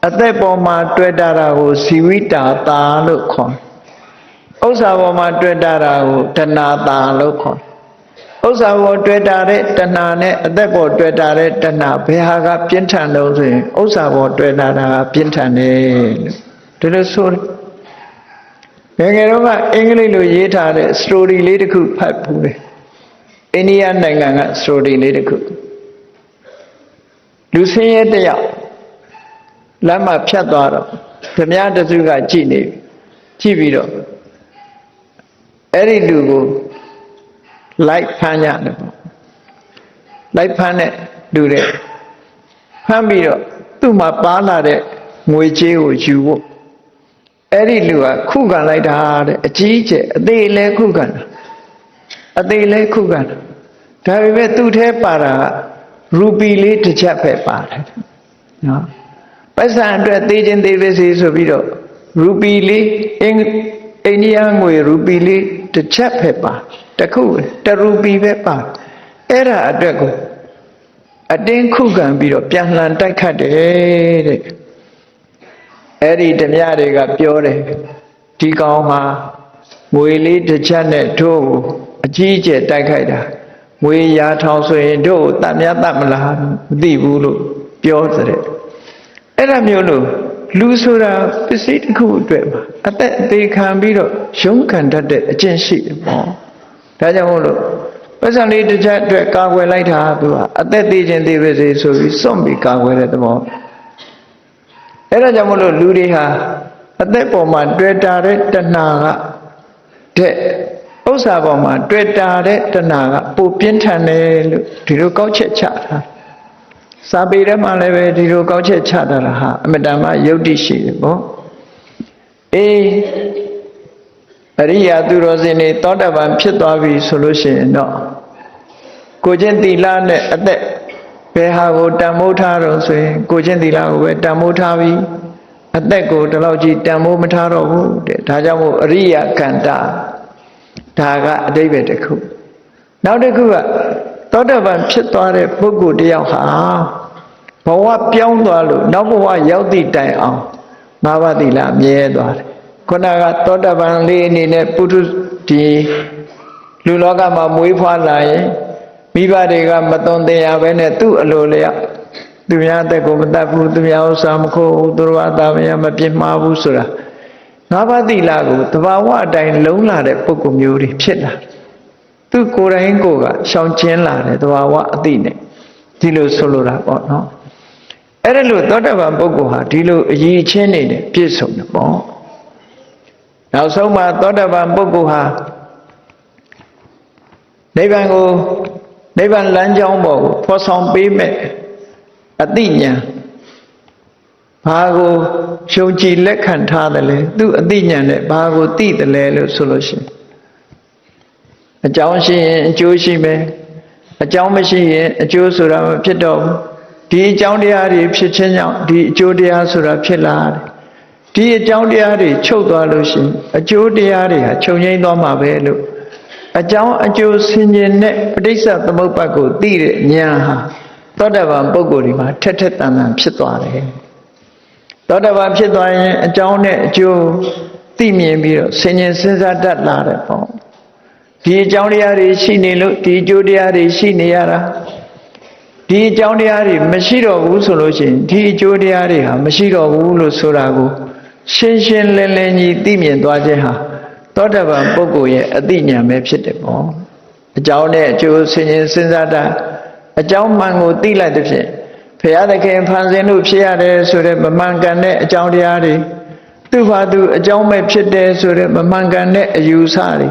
အသက်ပေါ်မှာတွေ့တာကိုဇီဝိတာတာလို့ခေါ်ဥစ္စာပေါ်မှာတွေ့တာကိုတဏှာတာလို့ခေါ်ဥစ္စာပေါ်တွေ့တာတဲ့တဏှာနဲ့အသက်ပေါ်တွေ့တာတဲ့တဏှာဘယ်ဟာကပြင်းထန်လို့ဆိုရင်ဥစ္စာပေါ်တွေ့တာကပြင်းထန်တယ်လို့ဒီလိုဆိုငယ်တော့ကအင်္ဂလိပ်လိုရေးထားတဲ့ story လေးတစ်ခုဖတ်ဖူးတယ်အိန္ဒိယနိုင်ငံက story လေးတစ်ခုလူဆင်းရဲတယောက်လမ်းမှာဖြတ်သွားတော့ဓမြတစုကကြည့်နေကြည့်ပြီးတော့အဲ့ဒီလူကိုလိုက်ဖမ်းရတယ်ပေါ့လိုက်ဖမ်းတဲ့လူတဲ့ဖမ်းပြီးတော့သူ့မှာပါလာတဲ့ငွေကြေးကိုယူဖို့အဲ့ဒီလူကခုခံလိုက်တာတဲ့အကြီးကျယ်အသေးလဲခုခံတာအသေးလဲခုခံတာဒါပေမဲ့သူ့ထဲပါတာကရူပီလေးတစ်ချက်ပဲပါတယ်နော်ပိုက်ဆံအတွက်သေးချင်းသေးပဲစီဆိုပြီးတော့ရူပီလေးအိန္ဒိယငွေရူပီလေးတစ်ချက်ပဲပါတခုတရူပီပဲပါအဲ့ဒါအတွက်ကိုအတင်းခုခံပြီးတော့ပြန်လှန်တိုက်ခတ်တယ်တဲ့အဲ့ဒီဓမြတွေကပြောတယ်ဒီကောင်ဟာငွေလေးတစ်ချက်နဲ့တို့အကြီးအကျယ်တိုက်ခိုက်တာငွေရာထောင်ဆိုရင်တို့တတ်များတတ်မလားမသိဘူးလို့ပြောတဲ့အဲ့ဒါမျိုးလို့လူဆိုတာပစ္စည်းတစ်ခုအတွက်မှာအသက်အသေးခံပြီးတော့ရုန်းကန်တတ်တဲ့အကျင့်ရှိတယ်ပေါ့ဒါကြောင့်မို့လို့ပစ္စံလေးတစ်ချက်အတွက်ကာကွယ်လိုက်တာသူကအသက်သေးခြင်းသေးပဲစေဆိုပြီးစွန့်ပြီးကာကွယ်တဲ့သဘောအဲ့ဒါကြောင့်မို့လို့လူတွေဟာအသက်ပေါ်မှာတွေ့တာတဲ့တဏှာကတဲ့ဥစ္စာပေါ်မှာတွေ့တာတဲ့တဏှာကပိုပြင်းထန်တယ်လို့ဒီလိုကောက်ချက်ချတာစာပေထဲမှာလည်းပဲဒီလိုကောက်ချက်ချတာလားဟာအမတန်မှယုတ်တိရှိတယ်ပေါ့အေးအရိယာသူတော်စင်တွေသောတာပန်ဖြစ်သွားပြီဆိုလို့ရှိရင်တော့ကိုချင်းသီလနဲ့အသက်ဘယ်ဟာကိုတန်ဖိုးထားတော့ဆိုရင်ကိုချင်းသီလကိုပဲတန်ဖိုးထားပြီးအသက်ကိုဒီလောက်ကြီးတန်ဖိုးမထားတော့ဘူးတဲ့ဒါကြောင့်မို့အရိယာကန္တာဒါကအဓိပ္ပာယ်တစ်ခုနောက်တစ်ခုကသောတာပန်ဖြစ်သွားတဲ့ပုဂ္ဂိုလ်တယောက်ဟာဘဝပြောင်းသွားလို့နောက်ဘဝရောက်သည့်တိုင်အောင်ငါးပါးသီလမြဲသွားတယ်ခုနကသောတာပန်လေးအနေနဲ့ပုထုဒီလူလောကမှာမွေးဖွားလာရင်မိဘတွေကမသွန်သင်ရဘဲနဲ့သူ့အလိုလျောက်သူများအသက်ကိုမတတ်ဘူးသူများဥစ္စာမခိုးဘူးသူတို့အသားမရမပြစ်မှားဘူးဆိုတာငါးပါးသီလကိုတဘာဝအတိုင်းလုံးလာတဲ့ပုဂ္ဂိုလ်မျိုးတွေဖြစ်လာသူကိုယ်တိုင်ကိုယ်ကရှောင်ကျဉ်လာတယ်တဘာဝအသိနဲ့ဒီလိုဆိုလိုတာပေါ့နော်အဲ့ဒါလို့သောတာပန်ပုဂ္ဂိုလ်ဟာဒီလိုအရည်အချင်းနေနဲ့ပြည့်စုံတယ်ပေါ့နောက်ဆုံးမှာသောတာပန်ပုဂ္ဂိုလ်ဟာနိဗ္ဗာန်ကိုနိဗ္ဗာန်လမ်းကြောင်းပေါ်ကိုဖော်ဆောင်ပေးမဲ့အသိဉာဏ်ဘာကိုရှုံကြည်လက်ခံထားတယ်လဲသူအသိဉာဏ်နဲ့ဘာကိုသိတယ်လဲလို့ဆိုလို့ရှိရင်အကြောင်းရှိရင်အကျိုးရှိမယ်အကြောင်းမရှိရင်အကျိုးဆိုတာမဖြစ်တော့ဘူးဒီအကြောင်းတရားတွေဖြစ်ခြင်းကြောင့်ဒီအကျိုးတရားဆိုတာဖြစ်လာတယ်ဒီအကြောင်းတရားတွေချုပ်သွားလို့ရှိရင်အကျိုးတရားတွေဟာချုပ်ငြိမ်းသွားမှာပဲလို့အကြောင်းအကျိုးဆင်ခြင်တဲ့ပဋိစ္စသမုပ္ပါဒ်ကိုသိတဲ့ဉာဏ်ဟာသောတာပန်ပုဂ္ဂိုလ်ဒီမှာထက်ထက်တန်တန်ဖြစ်သွားတယ်သောတာပန်ဖြစ်သွားရင်အကြောင်းနဲ့အကျိုးသိမြင်ပြီးတော့ဆင်ခြင်စဉ်းစားတတ်လာတယ်ပေါ့ဒီအကြောင်းတရားတွေရှိနေလို့ဒီအကျိုးတရားတွေရှိနေရတာဒီအကြောင်းတရားတွေမရှိတော့ဘူးဆိုလို့ရှိရင်ဒီအကျိုးတရားတွေဟာမရှိတော့ဘူးလို့ဆိုတာကိုရှင်းရှင်းလင်းလင်းကြီးသိမြင်သွားခြင်းဟာသောတာပန်ပုဂ္ဂိုလ်ရဲ့အသိဉာဏ်ပဲဖြစ်တယ်ပေါ့ အကြောင်းနဲ့အကျိုးဆင်ခြင်စဉ်းစားတာအကြောင်းမှန်ကိုသိလိုက်တဲ့ဖြင့်ဘုရားသခင်ဖန်ဆင်းလို့ဖြစ်ရတယ်ဆိုတဲ့မမှန်ကန်တဲ့အကြောင်းတရားတွေသူ့ဘာသူအကြောင်းမဲ့ဖြစ်တယ်ဆိုတဲ့မမှန်ကန်တဲ့အယူဆတွေ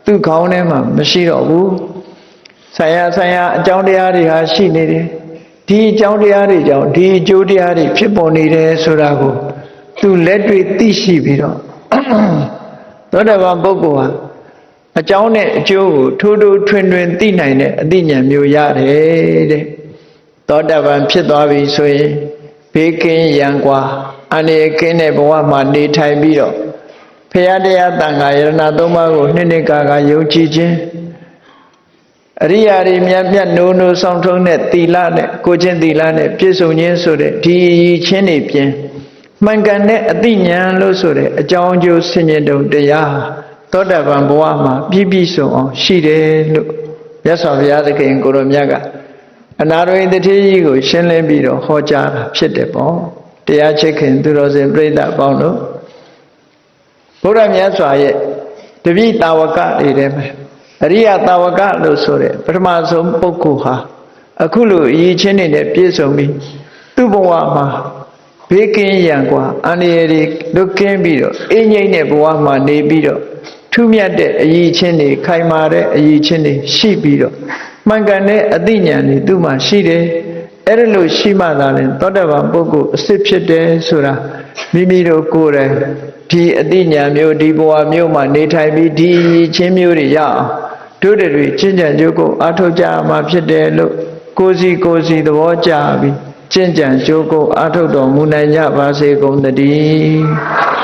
သူ့ခေါင်းထဲမှာမရှိတော့ဘူးဆိုင်ရာအကြောင်းတရားတွေဟာရှိနေတယ်ဒီအကြောင်းတရားတွေကြောင့်ဒီအကျိုးတရားတွေဖြစ်ပေါ်နေတယ်ဆိုတာကိုသူလက်တွေ့သိရှိပြီးတော့သောတာပန်ပုဂ္ဂိုလ်ဟာအကြောင်းနဲ့အကျိုးကိုထိုးထိုးထွင်းထွင်းသိနိုင်တဲ့အသိဉာဏ်မျိုးရတယ်တဲ့သောတာပန်ဖြစ်သွားပြီဆိုရင်ဘေးကင်းရန်ကွာအနေကင်းတဲ့ဘဝမှာနေထိုင်ပြီးတော့ဖရာတရားတန်ခါယရဏသုံးပါးကိုနှစ်ကာယုံကြည်ခြင်းအရိယာတွေမြတ်နိုးဆောင်ထုံးတဲ့သီလနဲ့ကိုချင်းသီလနဲ့ပြည့်စုံခြင်းဆိုတဲ့ဒီချင်းတွေပြင်မှန်ကန်တဲ့အသိဉာဏ်လို့ဆိုတဲ့အကြောင်းအကျိုးဆင်ခြင်တုံတရားသောတာပန်ဘဝမှာပြည့်ပြည့်စုံအောင်ရှိတယ်လို့မြတ်စွာဘုရားသခင်ကိုရောမြတ်ကအနာရိတ္တိကြီးကိုရှင်းလင်းပြီးတော့ဟောကြားတာဖြစ်တယ်ပေါ့တရားချစ်ခင်သူတော်စင်ပြိဿအပေါင်းတို့ဘုရားမြတ်စွာရဲ့တပည့်တာဝကတွေထဲမှာအရိယတာဝကလို့ဆိုတဲ့ပထမဆုံးပုဂ္ဂိုလ်ဟာအခုလိုအရေးချင်းနေတဲ့ပြည့်စုံပြီးသူ့ဘဝမှာဘေးကင်းရန်กว่าအန္တရာယ်တွေလွတ်ကင်းပြီးတော့အင်းငိမ့်တဲ့ဘဝမှာနေပြီးတော့ထူးမြတ်တဲ့အရေးချင်းတွေခိုင်မာတဲ့အရေးချင်းတွေရှိပြီးတော့မှန်ကန်တဲ့အသိဉာဏ်တွေသူ့မှာရှိတယ်အဲ့ဒါလို့ရှိမှသာလဲသောတာပန်ပုဂ္ဂိုလ်အစစ်ဖြစ်တယ်ဆိုတာမိမိတို့ကိုယ်တိုင်ဒီအသိဉာဏ်မျိုးဒီဘဝမျိုးမှာနေထိုင်ပြီးဒီချင်းမျိုးတွေရအောင်တို့တွေချင်းကြံကြိုးကိုအားထုတ်ကြမှာဖြစ်တယ်လို့ကိုယ်စီသဘောကျပြီးချင်းကြံကြိုးကိုအားထုတ်တော်မူနိုင်ကြပါစေကုန်သတည်း